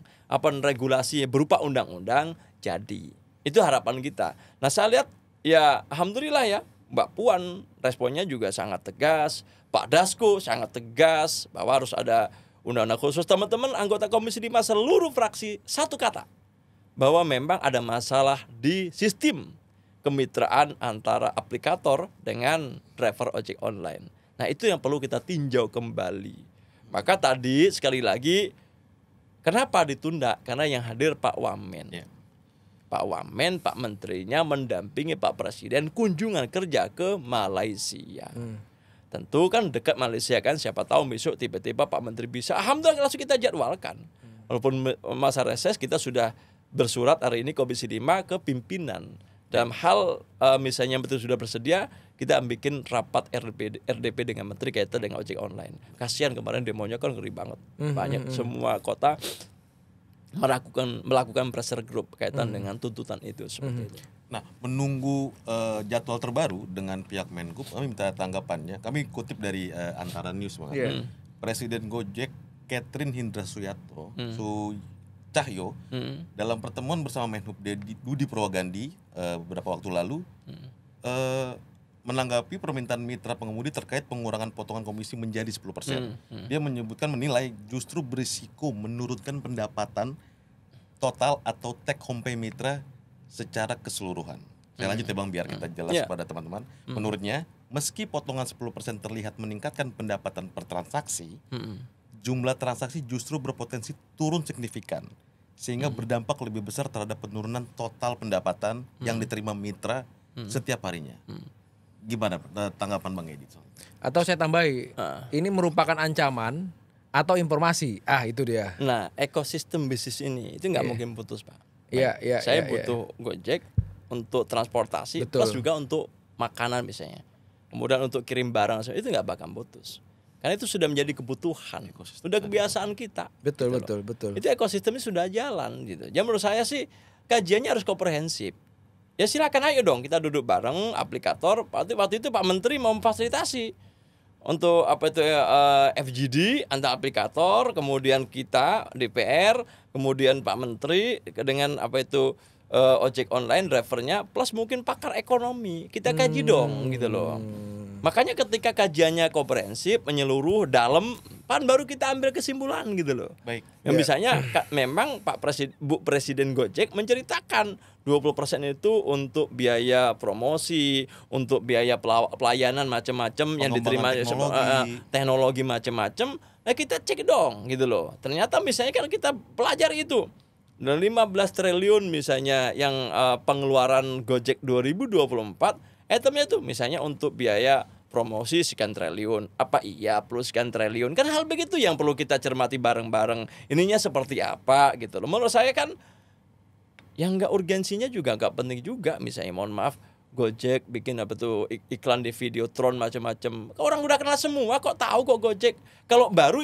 regulasi berupa undang-undang jadi. Itu harapan kita. Nah, saya lihat ya alhamdulillah ya Mbak Puan responnya juga sangat tegas, Pak Dasko sangat tegas bahwa harus ada undang-undang khusus. Teman-teman anggota Komisi 5 seluruh fraksi satu kata bahwa memang ada masalah di sistem kemitraan antara aplikator dengan driver ojek online. Nah itu yang perlu kita tinjau kembali. Maka tadi sekali lagi, kenapa ditunda? Karena yang hadir Pak Wamen. Pak Wamen, Pak Menterinya mendampingi Pak Presiden kunjungan kerja ke Malaysia. Tentu kan dekat Malaysia kan, siapa tahu besok tiba-tiba Pak Menteri bisa. Alhamdulillah langsung kita jadwalkan. Walaupun masa reses kita sudah bersurat hari ini Komisi 5 ke pimpinan. Dalam hal misalnya betul sudah bersedia, kita bikin rapat RDP dengan Menteri kaitan dengan ojek online. Kasihan kemarin demonya kan ngeri banget. Banyak semua kota melakukan pressure group kaitan dengan tuntutan itu seperti itu. Nah, menunggu jadwal terbaru dengan pihak Menhub, kami minta tanggapannya. Kami kutip dari Antara News, Presiden Gojek Catherine Hindra Suyatno Cahyo dalam pertemuan bersama Menhub Budi Purwagandi beberapa waktu lalu menanggapi permintaan mitra pengemudi terkait pengurangan potongan komisi menjadi 10%. Dia menilai justru berisiko menurunkan pendapatan total atau take home pay mitra secara keseluruhan. Saya lanjut ya Bang biar kita jelas kepada teman-teman. Menurutnya, meski potongan 10% terlihat meningkatkan pendapatan per transaksi, jumlah transaksi justru berpotensi turun signifikan sehingga berdampak lebih besar terhadap penurunan total pendapatan yang diterima mitra setiap harinya. Gimana tanggapan Bang Edi? Atau saya tambahi, ini merupakan ancaman atau informasi. Itu dia. Nah, ekosistem bisnis ini itu nggak mungkin putus, Pak. Saya butuh Gojek untuk transportasi, betul. plus juga untuk makanan misalnya. Kemudian untuk kirim barang, itu nggak bakal putus. Karena itu sudah menjadi kebutuhan, sudah kebiasaan kita. Betul. Itu ekosistemnya sudah jalan gitu. Jadi menurut saya sih kajiannya harus komprehensif. Ya silakan ayo dong kita duduk bareng aplikator. Waktu itu Pak Menteri mau memfasilitasi untuk FGD antar aplikator, kemudian kita DPR, kemudian Pak Menteri dengan ojek online drivernya plus mungkin pakar ekonomi. Kita kaji dong gitu loh. Makanya ketika kajiannya komprehensif, menyeluruh, dalam, baru kita ambil kesimpulan gitu loh. Baik. Yang misalnya memang Bu Presiden Gojek menceritakan 20% itu untuk biaya promosi, untuk biaya pelayanan macam-macam yang diterima teknologi macam-macam. Nah kita cek dong gitu loh. Ternyata misalnya kan kita pelajari itu. Dan 15 triliun misalnya yang pengeluaran Gojek 2024 itemnya tuh misalnya untuk biaya promosi sekian triliun. Apa iya plus sekian triliun? Kan hal begitu yang perlu kita cermati bareng-bareng. Ininya seperti apa gitu loh. Menurut saya kan yang nggak urgensinya juga nggak penting juga. Misalnya mohon maaf Gojek bikin iklan di Videotron macam-macam. Orang udah kenal semua kok tahu kok Gojek. Kalau baru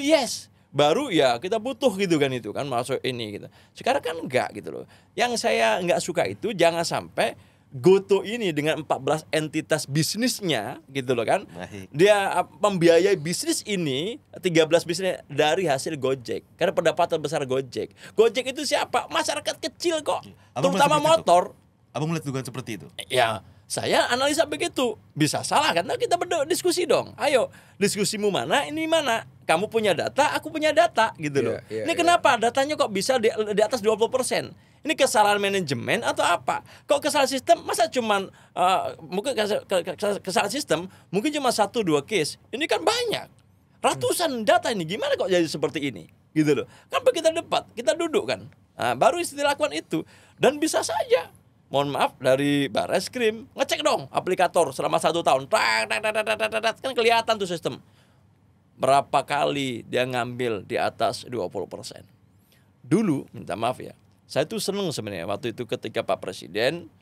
baru ya kita butuh gitu kan itu kan masuk ini gitu. Sekarang kan enggak gitu loh. Yang saya nggak suka itu jangan sampai Goto ini dengan 14 entitas bisnisnya gitu loh kan. Baik. Dia membiayai bisnis ini 13 bisnis dari hasil Gojek. Karena pendapatan besar Gojek. Gojek itu siapa? Masyarakat kecil kok. Terutama motor. Abang melihat dugaan seperti itu? Ya, saya analisa begitu. Bisa salah kan? Nah, kita berdiskusi dong. Ayo, diskusimu mana, ini mana? Kamu punya data, aku punya data gitu loh. Ini kenapa datanya kok bisa di atas 20%? Ini kesalahan manajemen atau apa? Kok kesalahan sistem? Masa cuman mungkin kesalahan sistem mungkin cuma 1-2 case. Ini kan banyak. Ratusan data ini gimana kok jadi seperti ini? Gitu loh. Kan kita debat, kita duduk kan. Nah, baru dilakukan itu dan bisa saja mohon maaf dari Barreskrim ngecek dong aplikator selama 1 tahun. Kan kelihatan tuh sistem. Berapa kali dia ngambil di atas 20%. Dulu minta maaf ya. Saya tuh seneng sebenarnya waktu itu ketika Pak Presiden,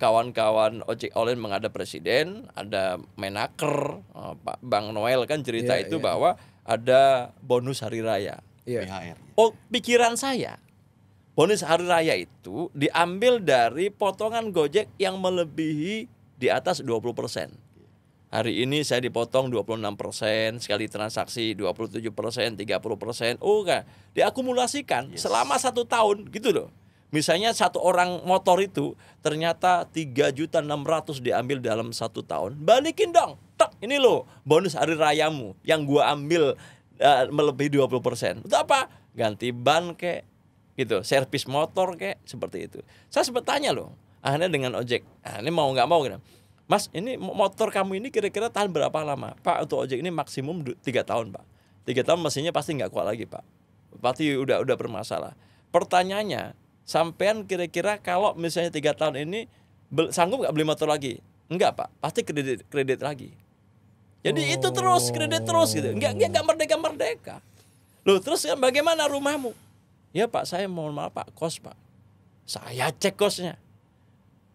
kawan-kawan ojek online menghadap Presiden, ada Menaker, Pak Bang Noel kan cerita bahwa ada bonus hari raya. BHR. Oh, pikiran saya, bonus hari raya itu diambil dari potongan Gojek yang melebihi di atas 20%. Hari ini saya dipotong 26%, sekali transaksi 27%, 30%. Oh kan, diakumulasikan selama 1 tahun gitu loh. Misalnya 1 orang motor itu ternyata 3.600.000 diambil dalam 1 tahun. Balikin dong, ini loh bonus hari rayamu yang gua ambil melebihi 20%. Itu apa? Ganti ban kek, gitu, servis motor kek, seperti itu. Saya sempat tanya loh, akhirnya dengan ojek, ini mau nggak mau gitu. Mas, ini motor kamu ini kira-kira tahan berapa lama? Pak, untuk ojek ini maksimum 3 tahun, Pak. 3 tahun mesinnya pasti nggak kuat lagi, Pak. Pasti udah bermasalah. Pertanyaannya, sampean kira-kira kalau misalnya 3 tahun ini sanggup nggak beli motor lagi? Enggak, Pak. Pasti kredit lagi. Jadi itu terus kredit terus gitu. Enggak merdeka. Loh, terus bagaimana rumahmu? Ya, Pak, saya mohon maaf, Pak, kos, Pak. Saya cek kosnya.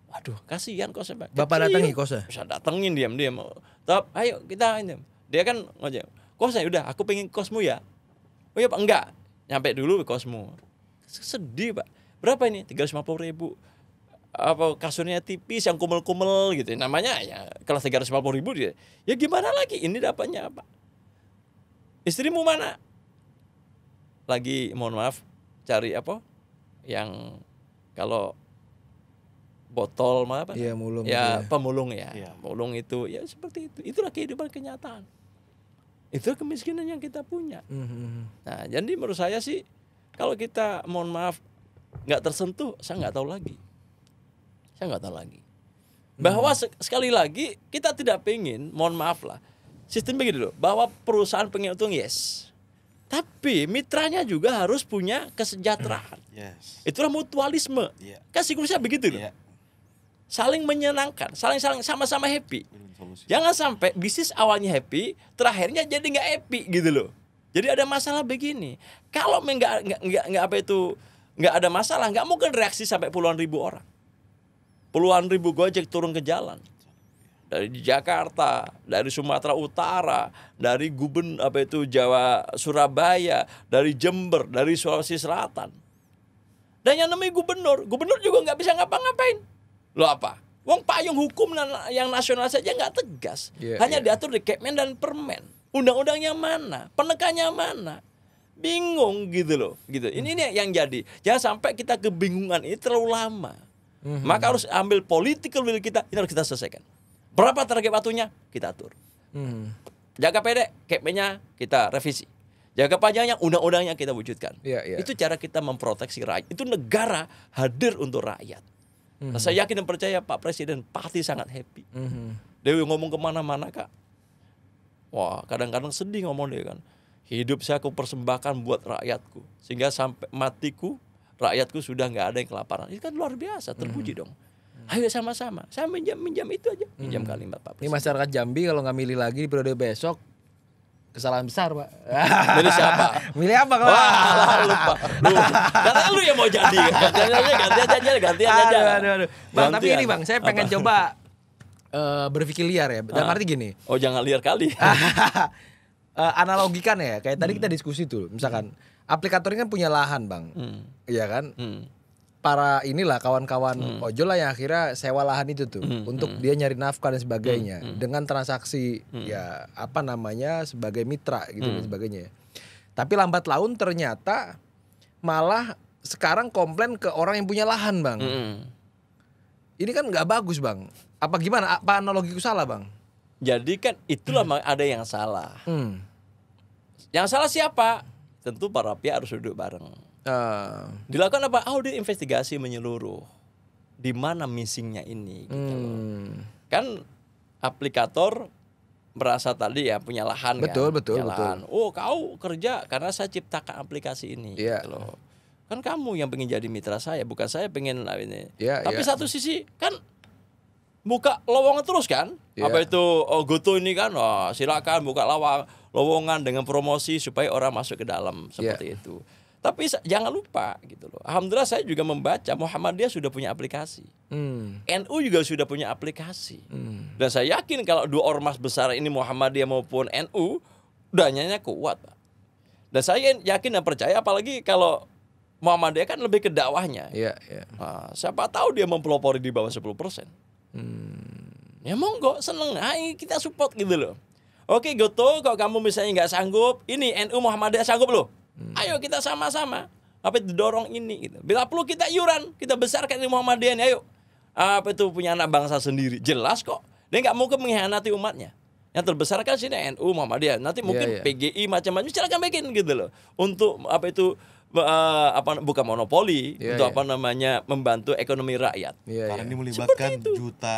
Waduh, kasihan kosnya, Pak. Bapak datangi kosnya? Bisa datengin diam-diam. Top, ayo kita ini. Dia kan ngojek. Kosnya udah, aku pengen kosmu ya. Oh iya, Pak, enggak. Nyampe dulu kosmu. Sedih, Pak. Berapa ini? 350.000. Apa kasurnya tipis yang kumel-kumel gitu. Namanya ya kalau 350.000 dia. Ya gimana lagi? Ini dapatnya apa? Istrimu mana? Lagi mohon maaf cari apa? Yang kalau botol apa? Iya, mulung. Ya, pemulung ya. Iya. Mulung itu ya seperti itu. Itulah kehidupan kenyataan. Itu kemiskinan yang kita punya. Nah, jadi menurut saya sih kalau kita mohon maaf nggak tersentuh, saya nggak tahu lagi. Bahwa sekali lagi kita tidak pengen, mohon maaf lah, sistem begini loh, bahwa perusahaan pengen untung yes, tapi mitranya juga harus punya kesejahteraan. Yes. Itulah mutualisme. Iya. Kan siklusnya begitu loh. Iya. Saling menyenangkan, saling sama-sama happy. Solusi. Jangan sampai bisnis awalnya happy, terakhirnya jadi nggak happy gitu loh. Jadi ada masalah begini. Kalau nggak ada masalah, nggak mungkin reaksi sampai puluhan ribu orang. Puluhan ribu Gojek turun ke jalan. Dari Jakarta, dari Sumatera Utara, dari Jawa, Surabaya, dari Jember, dari Sulawesi Selatan. Dan yang namanya gubernur juga nggak bisa ngapa-ngapain. Loh apa? Wong payung hukum yang nasional saja nggak tegas. Hanya diatur di Kepmen dan Permen. Undang-undangnya mana? Penekannya mana? Bingung gitu loh. Gitu. Ini yang jadi. Jangan sampai kita kebingungan ini terlalu lama. Maka harus ambil political will kita, ini harus kita selesaikan. Berapa target waktunya? Kita atur. Jangka pendek, Kepmennya kita revisi. Jangka panjangnya, undang-undangnya kita wujudkan. Itu cara kita memproteksi rakyat. Itu negara hadir untuk rakyat. Nah, saya yakin dan percaya Pak Presiden pasti sangat happy. Dia ngomong kemana-mana, Kak. Wah, kadang-kadang sedih ngomong dia kan. Hidup saya aku persembahkan buat rakyatku. Sehingga sampai matiku, rakyatku sudah nggak ada yang kelaparan. Itu kan luar biasa, terpuji dong. Ayo sama-sama. Saya minjam itu aja. Minjam kalimat Pak Presiden. Ini masyarakat Jambi kalau nggak milih lagi di periode besok, kesalahan besar, Pak. Milih siapa? Milih apa kalau? Wah, lupa. Katanya lu yang mau jadi. Ganti aja. Aduh. Bang, tapi ini Bang, saya pengen coba berpikir liar ya. Dalam arti gini. Oh, jangan liar kali. Analogikan ya, kayak tadi kita diskusi tuh. Misalkan aplikator ini kan punya lahan, Bang. Iya kan? Para inilah kawan-kawan ojol lah yang akhirnya sewa lahan itu tuh untuk dia nyari nafkah dan sebagainya dengan transaksi ya apa namanya sebagai mitra gitu dan sebagainya. Tapi lambat laun ternyata malah sekarang komplain ke orang yang punya lahan, Bang. Ini kan nggak bagus, Bang. Apa gimana? Apa analogiku salah, Bang? Jadi kan itulah ada yang salah. Yang salah siapa? Tentu para pihak harus duduk bareng. Dilakukan apa? Audit investigasi menyeluruh. Di mana missingnya ini? Gitu loh. Kan aplikator merasa tadi ya punya lahan betul. Lahan. Oh, kau kerja karena saya ciptakan aplikasi ini. Gitu loh. Kan kamu yang pengen jadi mitra saya, bukan saya pengen ini. Tapi satu sisi kan buka lowongan terus kan? Apa itu Goto ini kan? Oh, silakan buka lowongan dengan promosi supaya orang masuk ke dalam seperti itu. Tapi jangan lupa gitu loh. Alhamdulillah saya juga membaca Muhammadiyah sudah punya aplikasi. NU juga sudah punya aplikasi. Dan saya yakin kalau dua ormas besar ini Muhammadiyah maupun NU dananya kuat, Pak. Dan saya yakin dan percaya apalagi kalau Muhammadiyah kan lebih ke dakwahnya. Nah, siapa tahu dia mempelopori di bawah 10%. Ya monggo, seneng. Ayo kita support gitu loh. Oke Goto, kalau kamu misalnya nggak sanggup, ini NU Muhammadiyah sanggup loh. Ayo kita sama-sama apa itu dorong ini gitu. Bila perlu kita iuran, kita besarkan ini Muhammadiyah ini, ayo. Apa itu punya anak bangsa sendiri. Jelas kok. Dia nggak mungkin mengkhianati umatnya. Yang terbesar kan sini NU Muhammadiyah. Nanti mungkin PGI macam-macam silakan bikin gitu loh. Untuk apa itu bukan monopoli Iya, untuk iya. membantu ekonomi rakyat. Iya, Karena iya. ini melibatkan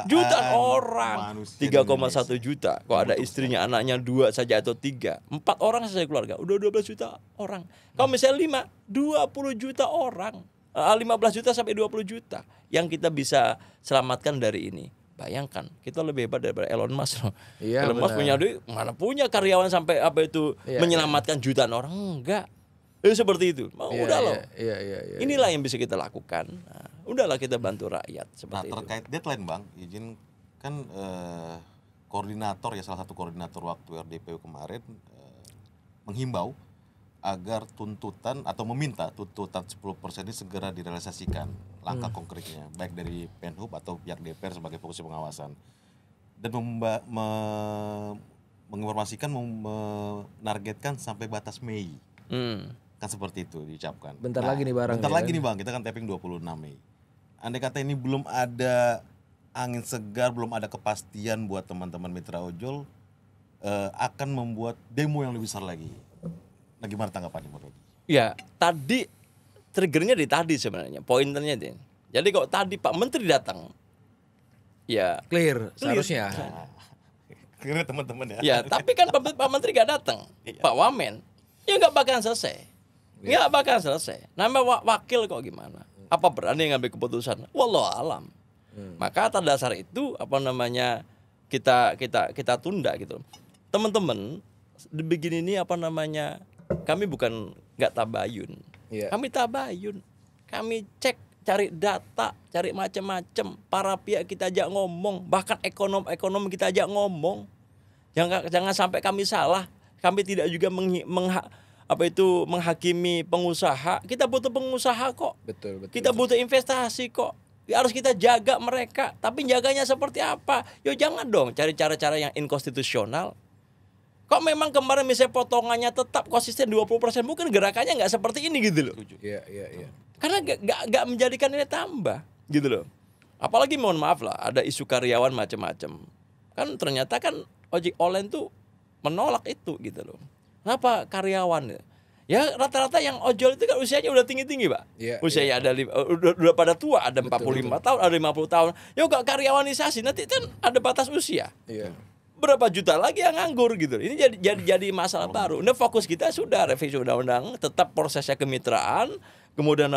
Jutaan orang, manusia di 3,1 juta. Kalau ada istrinya, anaknya 2 saja atau 3, 4 orang saja keluarga, udah 12 juta orang. Kalau misalnya 20 juta orang, 15 juta sampai 20 juta yang kita bisa selamatkan dari ini. Bayangkan, kita lebih hebat daripada Elon Musk loh. Iya, Elon Musk benar. punya duit, mana punya karyawan sampai Iya, menyelamatkan jutaan orang, enggak. Seperti itu. Iya, Udah loh. Iya. Inilah yang bisa kita lakukan. Nah, udahlah kita bantu rakyat Nah, seperti itu. terkait deadline Bang, izin kan koordinator ya, salah satu koordinator waktu RDPU kemarin menghimbau agar tuntutan atau meminta tuntutan 10% ini segera direalisasikan langkah konkretnya, baik dari Penhub atau pihak DPR sebagai fungsi pengawasan, dan menginformasikan menargetkan sampai batas Mei. Kan seperti itu diucapkan. Bentar lagi nih barang. Bentar lagi nih Bang, kita kan tapping 26 Mei. Andai kata ini belum ada angin segar, belum ada kepastian buat teman-teman mitra ojol, akan membuat demo yang lebih besar lagi. Nah, gimana tanggapannya Bang Edi? Ya, tadi triggernya di tadi sebenarnya, pointernya Din. Jadi kalau tadi Pak Menteri datang, ya Clear seharusnya. Kira teman-teman ya. ya, tapi kan Pak Menteri gak datang, Pak Wamen, ya nggak bakal selesai, nggak bakal selesai. Nama wakil kok gimana? Apa berani ngambil keputusan? Wallahu alam. Maka atas dasar itu kita tunda gitu. Teman-teman, begini ini kami bukan nggak tabayun, Iya. kami tabayun, kami cek, cari data, cari macam-macam, para pihak kita ajak ngomong, bahkan ekonom kita ajak ngomong. Jangan sampai kami salah, kami tidak juga menghakimi pengusaha. Kita butuh pengusaha kok. Betul. Kita butuh investasi kok. Ya, harus kita jaga mereka, tapi jaganya seperti apa? Yo jangan dong cari cara-cara yang inkonstitusional. Kok memang kemarin misalnya potongannya tetap konsisten 20%, mungkin gerakannya nggak seperti ini gitu loh. Iya. Karena nggak menjadikan nilai tambah gitu loh. Apalagi mohon maaf lah, ada isu karyawan macam-macam. Kan ternyata kan ojek online tuh menolak itu gitu loh. Kenapa karyawan? Ya rata-rata yang ojol itu kan usianya udah tinggi-tinggi, Pak. Iya, Usianya ada udah pada tua, ada 45 tahun, ada 50 tahun. Ya kok karyawanisasi, nanti kan ada batas usia. Iya. Berapa juta lagi yang nganggur gitu. Ini jadi masalah baru. Nah, fokus kita sudah revisi undang-undang, tetap prosesnya kemitraan, kemudian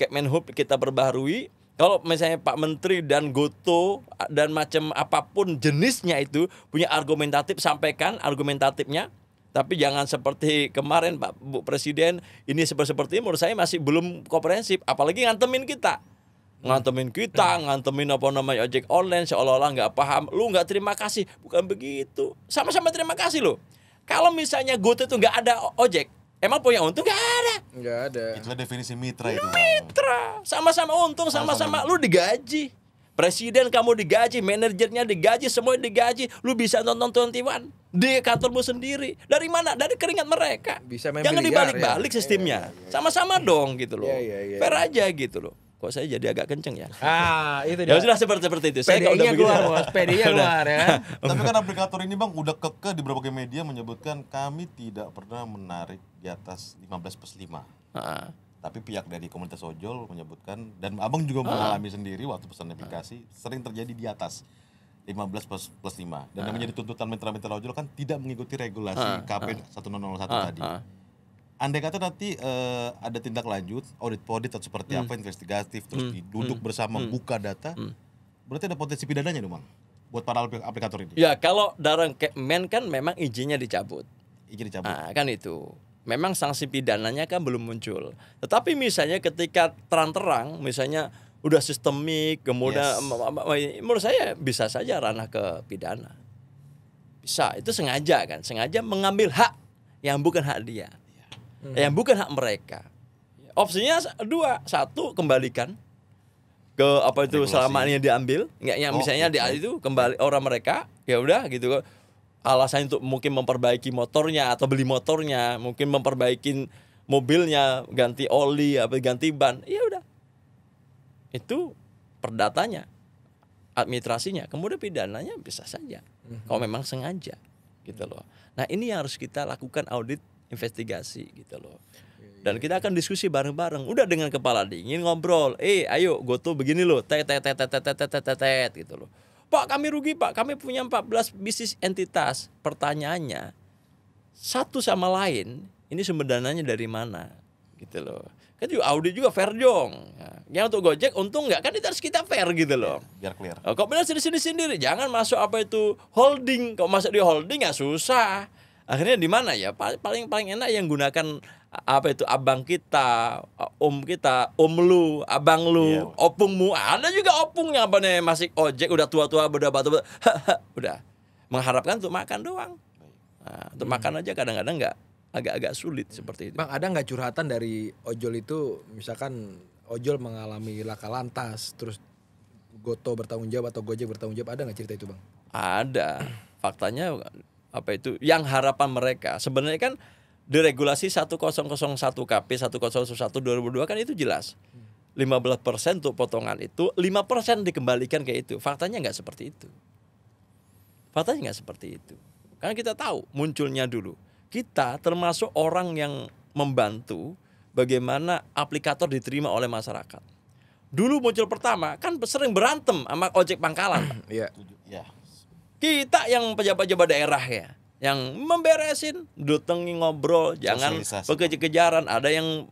Kemenhub kita perbaharui. Kalau misalnya Pak Menteri dan Goto dan macam apapun jenisnya itu punya argumentatif, sampaikan argumentatifnya. Tapi jangan seperti kemarin Pak Bu Presiden ini seperti menurut saya masih belum komprehensif, apalagi ngantemin kita ngantemin ojek online seolah-olah nggak paham, lu nggak terima kasih, bukan begitu, sama-sama terima kasih loh. Kalau misalnya Goto itu nggak ada ojek, emang punya untung? Nggak ada. Itulah definisi mitra itu. Mitra, sama-sama untung, sama-sama lu digaji. Presiden kamu digaji, manajernya digaji, semua digaji. Lu bisa nonton 21 di kantormu sendiri. Dari mana? Dari keringat mereka. Bisa main Jangan biliar, dibalik-balik ya. sistemnya. Sama-sama dong gitu loh. Iya. Fair aja gitu loh. Kok saya jadi agak kenceng ya? Itu Ya dia. sudah seperti itu. Saya kalau udah PD-nya begini. keluar, Bos. PD-nya keluar ya kan. Tapi kan aplikator ini Bang udah kekeh di berbagai media menyebutkan kami tidak pernah menarik di atas 15+5. Tapi pihak dari komunitas ojol menyebutkan, dan Abang juga mengalami sendiri waktu pesan aplikasi, sering terjadi di atas 15+5. Dan yang menjadi tuntutan mitra-mitra ojol kan tidak mengikuti regulasi KP 1001 tadi. Andai kata nanti ada tindak lanjut, audit atau seperti apa, investigatif, terus duduk bersama buka data, berarti ada potensi pidananya dong Bang, buat para aplikator ini. Ya kalau dari Kemen kan memang izinnya dicabut. Izin dicabut. Kan itu. Memang sanksi pidananya kan belum muncul. Tetapi misalnya ketika terang-terang, misalnya udah sistemik, kemudian menurut saya bisa saja ranah ke pidana. Bisa, itu sengaja mengambil hak yang bukan hak dia. Yang bukan hak mereka. Opsinya dua, satu kembalikan ke apa itu regulasi. selama ini diambil, yang misalnya itu kembali orang mereka, ya udah gitu. Alasan untuk mungkin memperbaiki motornya atau beli motornya, mungkin memperbaiki mobilnya, ganti oli, ganti ban, ya udah. Itu perdatanya, administrasinya, kemudian pidananya bisa saja. Kalau memang sengaja, gitu loh. Nah ini yang harus kita lakukan audit investigasi gitu loh. Dan kita akan diskusi bareng-bareng. Udah dengan kepala dingin ngobrol. Ayo GoTo begini loh. Tet gitu loh. Pak, kami rugi, Pak. Kami punya 14 bisnis entitas. Pertanyaannya, satu sama lain, ini sumber dananya dari mana? Gitu loh. Kan juga audit juga fair dong. Yang untuk Gojek untung nggak, kan itu harus kita fair gitu loh. Biar clear. Kok benar sendiri-sendiri, jangan masuk apa itu holding. Kalau masuk di holding ya susah. Akhirnya di mana ya? Paling enak yang gunakan apa itu abang kita, om lu, abang lu, opungmu. Ada juga opung yang apa nih masih ojek udah tua-tua udah batu udah mengharapkan untuk makan doang. Nah, untuk makan aja kadang-kadang nggak, agak sulit seperti itu. Bang, ada nggak curhatan dari ojol itu, misalkan ojol mengalami laka lantas, terus GoTo bertanggung jawab atau Gojek bertanggung jawab, ada nggak cerita itu Bang? Ada. Faktanya apa itu? Yang harapan mereka sebenarnya kan di regulasi 1001 KP 1001 2002 kan itu jelas. 15% untuk potongan itu, 5% dikembalikan ke itu. Faktanya nggak seperti itu. Faktanya nggak seperti itu. Karena kita tahu munculnya dulu. Kita termasuk orang yang membantu bagaimana aplikator diterima oleh masyarakat. Dulu muncul pertama kan sering berantem sama ojek pangkalan. Iya. Kita yang pejabat-pejabat daerah ya, yang memberesin, dutengi ngobrol, jangan kejar-kejaran. Ada yang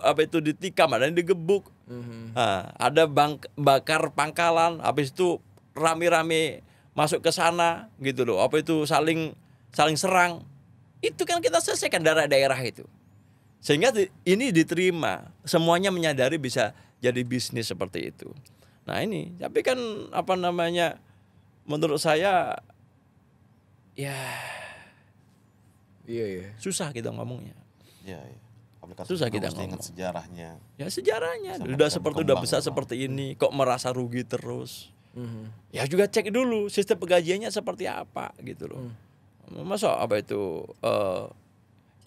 apa itu ditikam, ada yang digebuk. Ada bakar pangkalan, habis itu rame-rame masuk ke sana gitu loh. Apa itu saling serang. Itu kan kita selesaikan daerah itu. Sehingga ini diterima, semuanya menyadari bisa jadi bisnis seperti itu. Nah ini, tapi kan apa namanya, menurut saya ya susah kita ngomongnya. Iya. Susah kita ngomong. Sejarahnya. Ya sejarahnya, udah seperti udah besar seperti ini, kok merasa rugi terus. Ya juga cek dulu sistem penggajiannya seperti apa gitu loh. Masa apa itu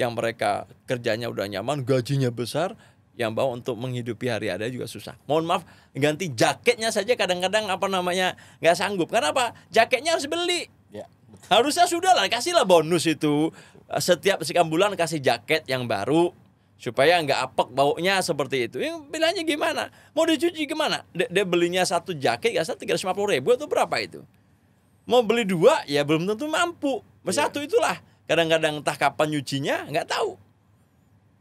yang mereka kerjanya udah nyaman, gajinya besar, yang bawa untuk menghidupi hari-hari juga susah. Mohon maaf, ganti jaketnya saja kadang-kadang apa namanya nggak sanggup. Karena apa? Jaketnya harus beli. Ya. Harusnya sudah lah, kasihlah bonus itu. Setiap sekian bulan kasih jaket yang baru supaya nggak apek baunya seperti itu. Yang bilangnya gimana? Mau dicuci gimana? Dia belinya satu jaket ya 350.000 atau berapa itu? Mau beli dua ya belum tentu mampu. Satu itulah. Kadang-kadang entah kapan nyucinya nggak tahu.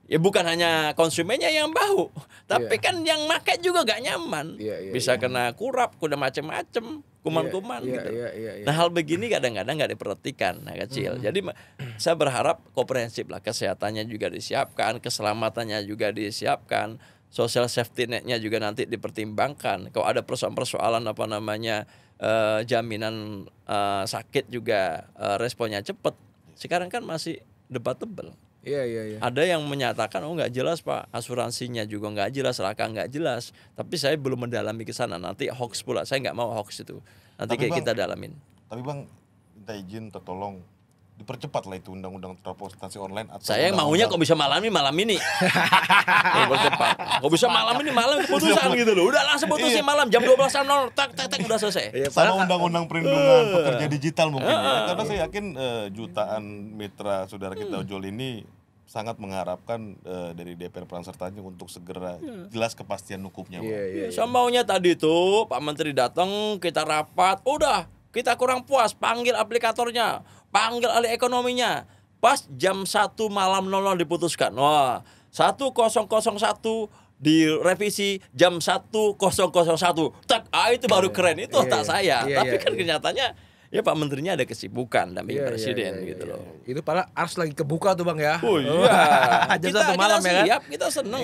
Ya bukan hanya konsumennya yang bau, tapi kan yang pakai juga gak nyaman. Bisa kena kurap, kuda macem-macem, kuman-kuman gitu. Nah hal begini kadang-kadang gak diperhatikan, kecil. Jadi saya berharap komprehensif lah, kesehatannya juga disiapkan, keselamatannya juga disiapkan, social safety net-nya juga nanti dipertimbangkan. Kalau ada persoalan-persoalan apa namanya jaminan sakit juga responnya cepat. Sekarang kan masih debatable. Iya. Ada yang menyatakan nggak jelas Pak, asuransinya juga nggak jelas, raka nggak jelas. Tapi saya belum mendalami ke sana. Nanti hoax pula, saya nggak mau hoax itu. Nanti kita dalamin. Tapi Bang, minta izin tolong dipercepat lah itu undang-undang transportasi online. Atau saya maunya kok bisa malam ini. Dipercepat. Kok bisa malam keputusan gitu loh. Udah langsung putusin malam jam 12.00 tak udah selesai. Sama undang-undang perlindungan pekerja digital mungkin ya. Karena saya yakin jutaan mitra saudara kita ojol ini sangat mengharapkan dari DPR peran sertanya untuk segera jelas kepastian hukumnya. Saya maunya tadi tuh Pak Menteri datang, kita rapat, udah kita kurang puas, panggil aplikatornya, panggil ahli ekonominya. Pas jam 1 malam 00 diputuskan. Wah, 1001 direvisi jam 1001. Tak, itu baru keren. Itu tak saya. Tapi kan kenyataannya ya Pak Menterinya ada kesibukan dampingi presiden gitu loh. Itu padahal ars lagi kebuka tuh Bang ya. Oh iya. Jam 1 malam ya kan. Siap, kita seneng.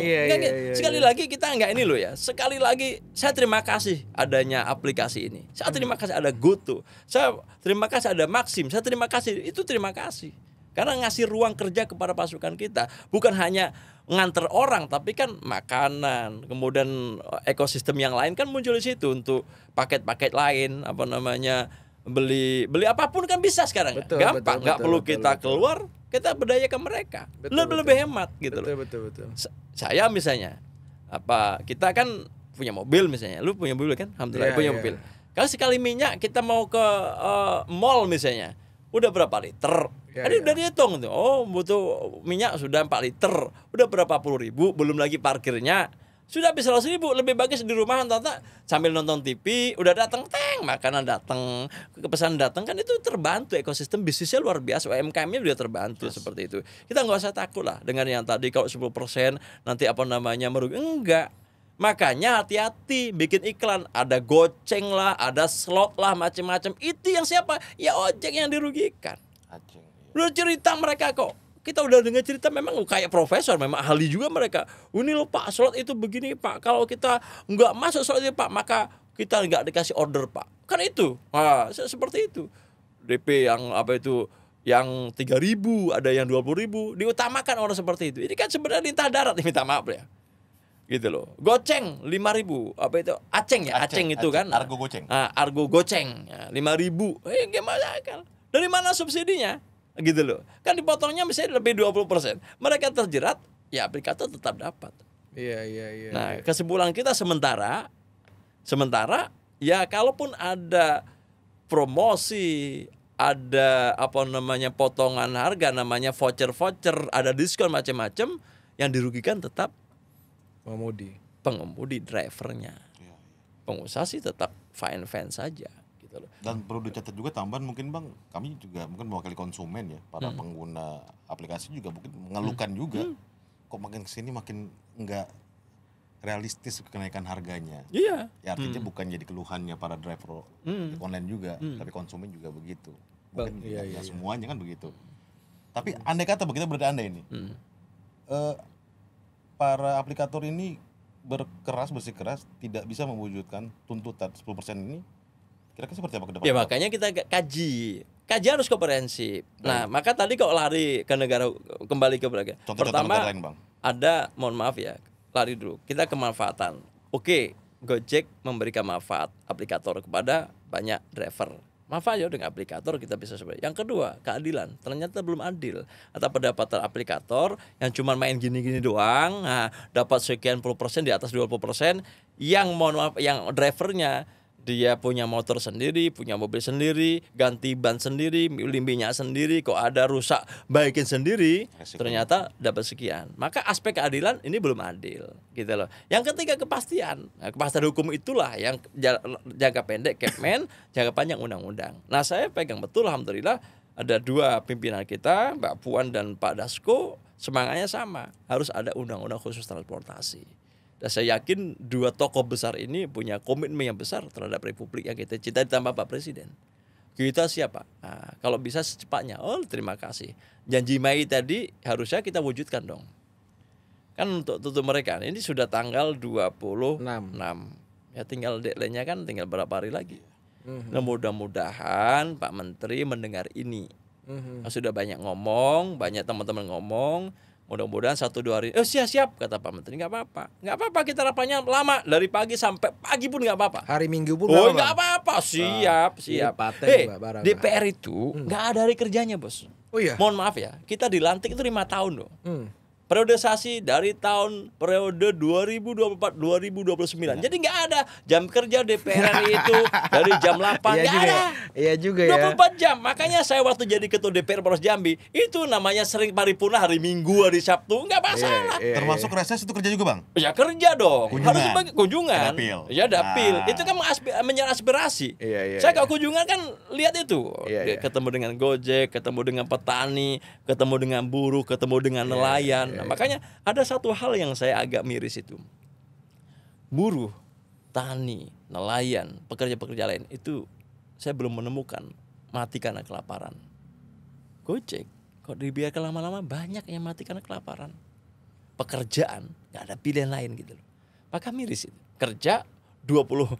Sekali lagi kita enggak ini loh ya. Sekali lagi saya terima kasih adanya aplikasi ini. Saya terima kasih ada GoTo. Saya terima kasih ada Maxim. Saya terima kasih. Itu terima kasih. Karena ngasih ruang kerja kepada pasukan kita. Bukan hanya nganter orang, tapi kan makanan, kemudian ekosistem yang lain kan muncul di situ untuk paket-paket lain, apa namanya, beli apapun kan bisa sekarang. Gampang, nggak perlu kita keluar, kita berdayakan mereka. Lebih hemat gitu loh. Betul. Saya misalnya kita kan punya mobil misalnya. Lu punya mobil kan? Alhamdulillah punya mobil. Kalau sekali minyak kita mau ke mall misalnya. udah berapa liter. Tadi udah dihitung tuh. Oh, butuh minyak sudah 4 liter. Udah berapa puluh ribu, belum lagi parkirnya. Sudah habis 100.000, lebih bagus di rumah tante sambil nonton TV, udah datang makanan datang, kepesan datang, kan itu terbantu ekosistem bisnisnya luar biasa, UMKM-nya udah terbantu seperti itu. Kita nggak usah takut lah dengan yang tadi kalau 10% nanti merugi, enggak. Makanya hati-hati bikin iklan, ada goceng lah, ada slot lah, macam-macam. Itu yang siapa? Ya ojek yang dirugikan. Udah cerita mereka kok. Kita udah dengar cerita, memang kayak profesor, memang ahli juga mereka. Ini loh Pak, slot itu begini Pak. Kalau kita nggak masuk slot itu Pak, maka kita nggak dikasih order Pak. Kan itu, seperti itu. DP yang yang 3.000, ada yang 20.000, diutamakan orang seperti itu. Ini kan sebenarnya lintah darat, minta maaf ya. Gitu loh. Goceng 5.000, aceng ya, aceng itu kan. Argo goceng. Argo goceng 5.000. Gimana akal? Dari mana subsidinya? Gitu loh. Kan dipotongnya misalnya lebih 20%. Mereka terjerat, ya aplikator tetap dapat. Iya. Nah, kesimpulan kita sementara ya kalaupun ada promosi, ada potongan harga, namanya voucher, ada diskon macam-macam, yang dirugikan tetap pengemudi, drivernya. Pengusaha sih tetap fine saja. Dan perlu dicatat juga tambahan mungkin Bang, kami juga mungkin mewakili konsumen ya, para pengguna aplikasi juga mungkin mengeluhkan juga, kok makin kesini makin enggak realistis kenaikan harganya. Iya. Ya artinya bukan jadi keluhannya para driver online juga, tapi konsumen juga begitu. Mungkin semuanya kan begitu. Tapi andai kata begitu, berarti andai ini para aplikator ini bersikeras tidak bisa mewujudkan tuntutan 10% ini. Kira-kira seperti apa ke depan? Ya makanya kita kaji harus komprehensif. Nah, maka tadi kok lari ke negara, kembali ke belakang. Pertama lain, Bang. Ada, mohon maaf ya, lari dulu. Kita kemanfaatan. Oke, Gojek memberikan manfaat aplikator kepada banyak driver. Manfaat ya dengan aplikator kita bisa seperti. Yang kedua, keadilan. Ternyata belum adil. Atau pendapatan aplikator yang cuma main gini-gini doang, dapat sekian puluh persen, di atas 20%, yang mohon maaf, yang drivernya dia punya motor sendiri, punya mobil sendiri, ganti ban sendiri, beli minyak sendiri, kok ada rusak baikin sendiri, ternyata dapat sekian. Maka aspek keadilan ini belum adil, gitu loh. Yang ketiga, kepastian. Nah, kepastian hukum itulah yang jangka pendek Kepmen, jangka panjang undang-undang. Nah, saya pegang betul, alhamdulillah ada dua pimpinan kita, Mbak Puan dan Pak Dasko, semangatnya sama, harus ada undang-undang khusus transportasi. Dan saya yakin dua tokoh besar ini punya komitmen yang besar terhadap Republik yang kita cintai, ditambah Pak Presiden. Kita siapa? Nah, kalau bisa secepatnya. Oh, terima kasih. Janji Mei tadi harusnya kita wujudkan dong. Kan untuk tutup mereka. Ini sudah tanggal 26. Ya tinggal deadline-nya kan tinggal berapa hari lagi. Nah, mudah-mudahan Pak Menteri mendengar ini. Sudah banyak ngomong, banyak teman-teman ngomong. Mudah-mudahan 1-2 hari, siap kata Pak Menteri, nggak apa-apa kita rapatnya lama, dari pagi sampai pagi pun nggak apa-apa. Hari Minggu pun nggak apa-apa, siap. DPR itu nggak ada hari kerjanya bos. Oh iya. Mohon maaf ya, kita dilantik itu 5 tahun loh. Periodisasi dari periode 2024-2029. Jadi nggak ada jam kerja DPR itu dari jam 8, nggak ada. Iya juga ya. 24 jam. Makanya saya waktu jadi ketua DPR Polres Jambi, itu namanya sering paripurna hari Minggu, hari Sabtu, nggak masalah. Termasuk reses itu kerja juga Bang? Ya kerja dong. Kunjungan. Harus sebagai kunjungan. Ya dapil. Itu kan menyerah aspirasi. Saya kalau kunjungan kan lihat itu. Ketemu dengan Gojek, ketemu dengan petani, ketemu dengan buruh, ketemu dengan nelayan. Nah, makanya ada satu hal yang saya agak miris itu. Buruh, tani, nelayan, pekerja-pekerja lain itu saya belum menemukan mati karena kelaparan. Gojek, kok dibiarkan lama-lama banyak yang mati karena kelaparan. Pekerjaan, gak ada pilihan lain gitu loh. Maka miris itu. Kerja 20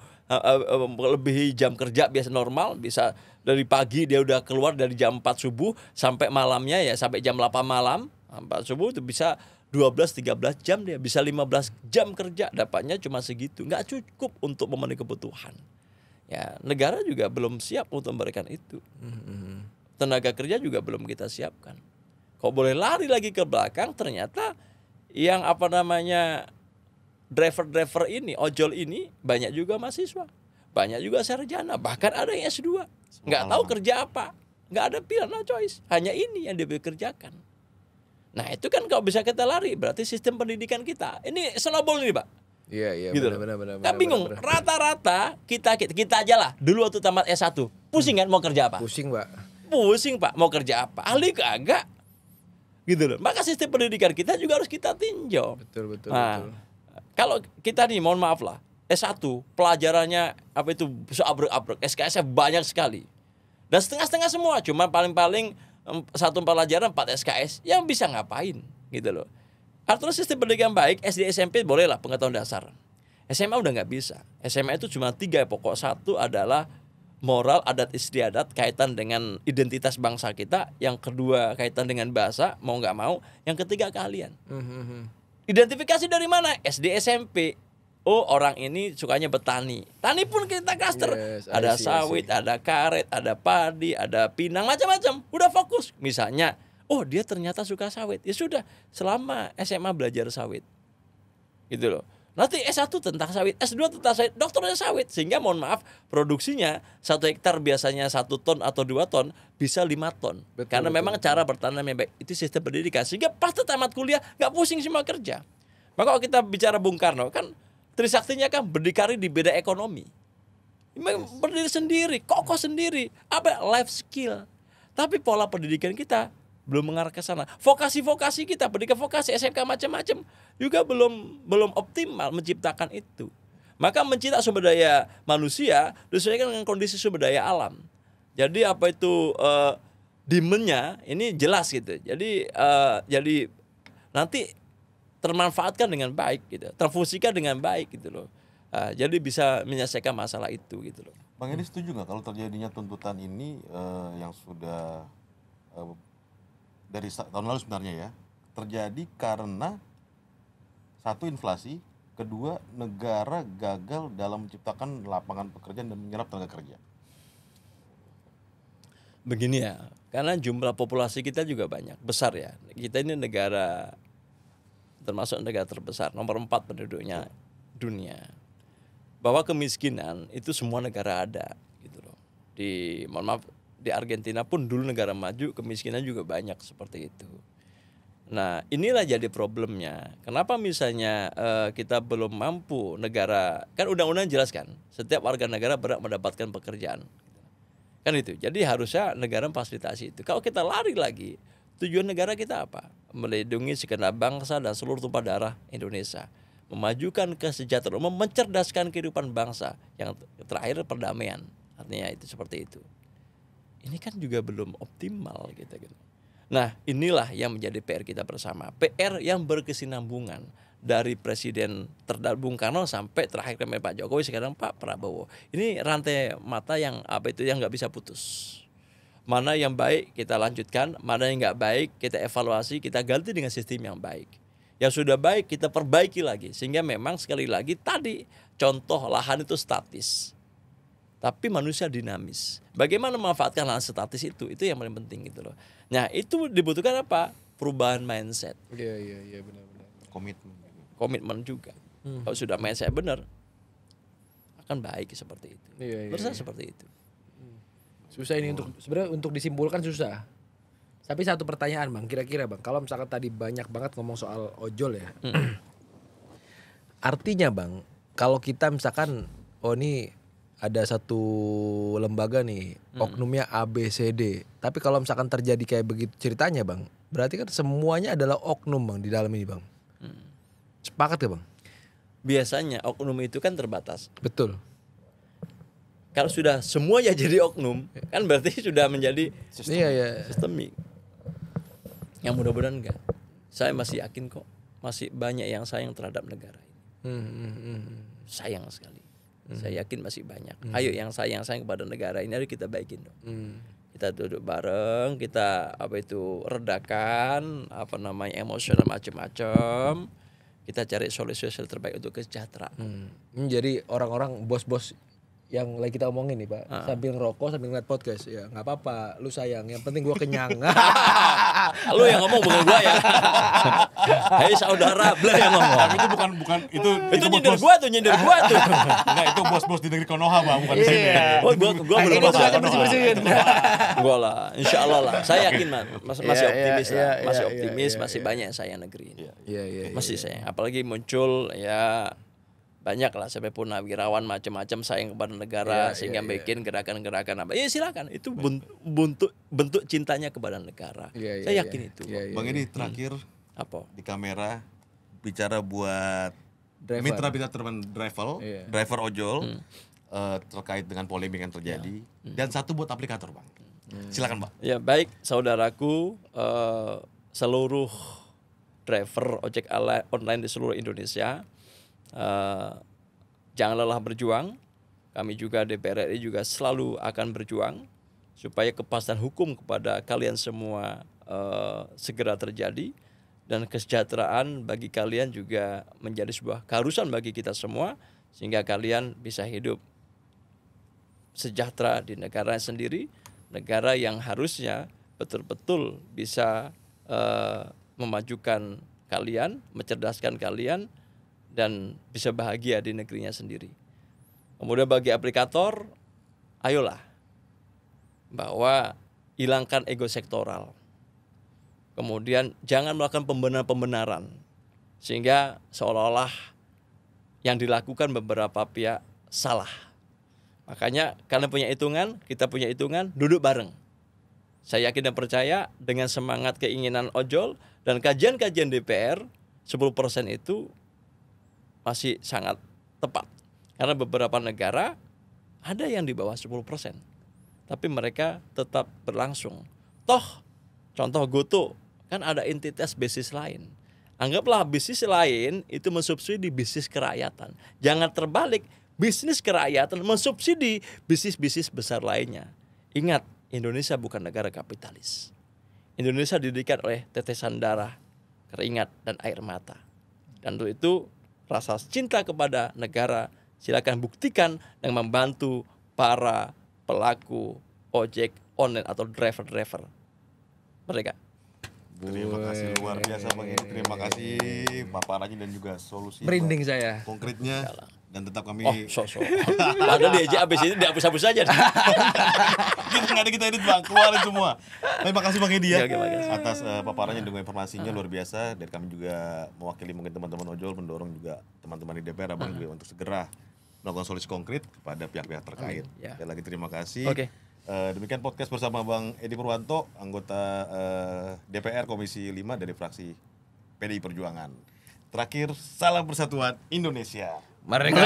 lebih jam kerja biasa normal, bisa dari pagi dia udah keluar dari jam 4 subuh sampai malamnya ya sampai jam 8 malam. 4 subuh itu bisa 12-13 jam, dia bisa 15 jam kerja, dapatnya cuma segitu, nggak cukup untuk memenuhi kebutuhan. Ya, negara juga belum siap untuk memberikan itu. Tenaga kerja juga belum kita siapkan. Kok boleh lari lagi ke belakang, ternyata yang driver ini, ojol ini banyak juga mahasiswa, banyak juga sarjana, bahkan ada yang S2, nggak tahu kerja apa. nggak ada pilihan, no choice. Hanya ini yang dia kerjakan. Nah itu kan kalau bisa kita lari, berarti sistem pendidikan kita ini snowball nih Pak. Iya, Gitu benar. Kan bingung, rata-rata kita aja lah, dulu waktu tamat S1, pusing kan mau kerja apa? Pusing Pak. Pusing Pak, mau kerja apa? Ahli kagak? Gitu loh. Maka sistem pendidikan kita juga harus kita tinjau. Betul. Kalau kita nih, mohon maaf lah, S1 pelajarannya apa itu seabrek-abrek, SKS-nya banyak sekali. Dan setengah-setengah semua, cuma paling-paling satu pelajaran 4 SKS, yang bisa ngapain gitu loh. Artinya sistem pendidikan baik, SD SMP bolehlah pengetahuan dasar. SMA udah nggak bisa. SMA itu cuma 3 pokok. Satu adalah moral, adat istiadat kaitan dengan identitas bangsa kita. Yang kedua kaitan dengan bahasa, mau nggak mau. Yang ketiga keahlian. Identifikasi dari mana? SD SMP. Oh orang ini sukanya bertani. Tani pun kita cluster. Yes, Ada sawit, ada karet, ada padi, ada pinang, macam-macam. Udah fokus. Misalnya, oh dia ternyata suka sawit. Ya sudah, selama SMA belajar sawit. Gitu loh. Nanti S1 tentang sawit, S2 tentang sawit, doktornya sawit. Sehingga mohon maaf, produksinya 1 hektar biasanya 1 ton atau 2 ton, bisa 5 ton. Karena memang cara bertanam yang baik. Itu sistem pendidikan. Sehingga pas tamat kuliah, gak pusing semua kerja. Maka kalau kita bicara Bung Karno, kan Trisaktinya kan berdikari di beda ekonomi. Berdiri sendiri, kokoh sendiri. Apa? Life skill. Tapi pola pendidikan kita belum mengarah ke sana. Vokasi-vokasi kita, pendidikan vokasi, SMK macam-macam juga belum optimal menciptakan itu. Maka mencipta sumber daya manusia disesuaikan dengan kondisi sumber daya alam. Jadi apa itu demand-nya ini jelas gitu. Jadi nanti termanfaatkan dengan baik gitu, terfungsikan dengan baik gitu loh. Jadi bisa menyelesaikan masalah itu gitu loh. Bang Edi setuju nggak kalau terjadinya tuntutan ini yang sudah dari tahun lalu sebenarnya ya, terjadi karena satu inflasi, kedua negara gagal dalam menciptakan lapangan pekerjaan dan menyerap tenaga kerja. Begini ya, karena jumlah populasi kita juga banyak, besar ya. Kita ini negara termasuk negara terbesar, nomor 4 penduduknya dunia. Bahwa kemiskinan itu semua negara ada gitu loh. Mohon maaf, di Argentina pun dulu negara maju, kemiskinan juga banyak seperti itu. Nah, inilah jadi problemnya. Kenapa misalnya kita belum mampu negara, kan undang-undang jelaskan, setiap warga negara berhak mendapatkan pekerjaan. Kan itu. Jadi harusnya negara memfasilitasi itu. Kalau kita lari lagi, tujuan negara kita apa? Melindungi segenap bangsa dan seluruh tumpah darah Indonesia. Memajukan kesejahteraan umum, mencerdaskan kehidupan bangsa. Yang terakhir perdamaian. Artinya itu seperti itu. Ini kan juga belum optimal gitu. Nah, inilah yang menjadi PR kita bersama. PR yang berkesinambungan dari Presiden terdahulu Bung Karno sampai terakhir kemarin Pak Jokowi, sekarang Pak Prabowo. Ini rantai mata yang yang nggak bisa putus. Mana yang baik kita lanjutkan, mana yang nggak baik kita evaluasi, kita ganti dengan sistem yang baik. Yang sudah baik kita perbaiki lagi. Sehingga memang sekali lagi tadi contoh lahan itu statis. Tapi manusia dinamis. Bagaimana memanfaatkan lahan statis itu yang paling penting gitu loh. Nah itu dibutuhkan apa? Perubahan mindset. Iya benar-benar. Komitmen juga. Kalau sudah mindset benar, akan baik seperti itu. Berusaha seperti itu. Susah ini sebenarnya untuk disimpulkan susah. Tapi satu pertanyaan Bang, kira-kira Bang, kalau misalkan tadi banyak banget ngomong soal ojol ya. Artinya Bang, kalau kita misalkan ini ada satu lembaga nih, oknumnya ABCD. Tapi kalau misalkan terjadi kayak begitu ceritanya Bang, berarti kan semuanya adalah oknum Bang di dalam ini Bang. Sepakat ya Bang? Biasanya oknum itu kan terbatas. Betul. Kalau sudah semuanya jadi oknum, kan berarti sudah menjadi sistemik. Yang mudah-mudahan enggak. Saya masih yakin kok, masih banyak yang sayang terhadap negara ini. Sayang sekali. Saya yakin masih banyak. Ayo yang sayang kepada negara ini, ayo kita baikin dong. Kita duduk bareng, kita redakan emosional macam-macam. Kita cari solusi terbaik untuk kesejahteraan. Jadi orang-orang bos-bos yang lagi kita omongin nih Pak, sambil ngerokok sambil ngeliat podcast, ya nggak apa-apa, lu sayang, yang penting gua kenyang. Lu yang ngomong bukan gua ya. Hei saudara, blah yang ngomong. Tapi itu bukan itu nyindir gua tuh. Enggak, itu bos-bos di negeri Konoha Bang, bukan di sini. Oh, gua belum Kita masalah. bersih-bersihin. Gua lah, insyaallah lah. Saya yakin masih optimis lah, masih optimis, masih banyak saya negeri ini. Iya. Masih saya, apalagi muncul ya banyak lah sampai purnawirawan macam-macam sayang kepada negara sehingga bikin gerakan-gerakan apa. Ya silakan, itu bentuk cintanya kepada negara. Saya yakin itu. Bang ini terakhir Apa? di kamera bicara buat mitra teman driver ojol terkait dengan polemik yang terjadi dan satu buat aplikator Bang. Silakan Bang. Ya baik saudaraku, seluruh driver ojek online di seluruh Indonesia, jangan lelah berjuang. Kami juga DPR RI juga selalu akan berjuang supaya kepastian hukum kepada kalian semua segera terjadi, dan kesejahteraan bagi kalian juga menjadi sebuah keharusan bagi kita semua, sehingga kalian bisa hidup sejahtera di negara sendiri, negara yang harusnya betul-betul bisa memajukan kalian, mencerdaskan kalian, dan bisa bahagia di negerinya sendiri. Kemudian bagi aplikator, ayolah bahwa hilangkan ego sektoral. Kemudian jangan melakukan pembenaran-pembenaran sehingga seolah-olah yang dilakukan beberapa pihak salah. Makanya kalian punya hitungan, kita punya hitungan, duduk bareng. Saya yakin dan percaya dengan semangat keinginan ojol dan kajian-kajian DPR, 10% itu masih sangat tepat. Karena beberapa negara ada yang di bawah 10%. Tapi mereka tetap berlangsung. Toh, contoh GoTo, kan ada entitas bisnis lain. Anggaplah bisnis lain itu mensubsidi bisnis kerakyatan. Jangan terbalik, bisnis kerakyatan mensubsidi bisnis-bisnis besar lainnya. Ingat, Indonesia bukan negara kapitalis. Indonesia didirikan oleh tetesan darah, keringat, dan air mata. Dan untuk itu, rasa cinta kepada negara silakan buktikan dengan membantu para pelaku ojek online atau driver-driver mereka. Terima kasih luar biasa Bang ini. Terima kasih paparannya dan juga solusi Merinding saya. konkretnya. Dan tetap kami Padahal diajak habis ini dihapus-hapus saja. kita nggak ada kita edit Bang, keluarin semua. Terima kasih Bang Edi ya atas paparannya dan informasinya luar biasa. Dan kami juga mewakili mungkin teman-teman ojol mendorong juga teman-teman di DPR Abang juga untuk segera melakukan solusi konkret kepada pihak-pihak terkait. Sekali lagi terima kasih. Demikian podcast bersama Bang Edi Purwanto, anggota DPR Komisi 5 dari fraksi PDI Perjuangan. Terakhir, salam persatuan Indonesia. Merdeka.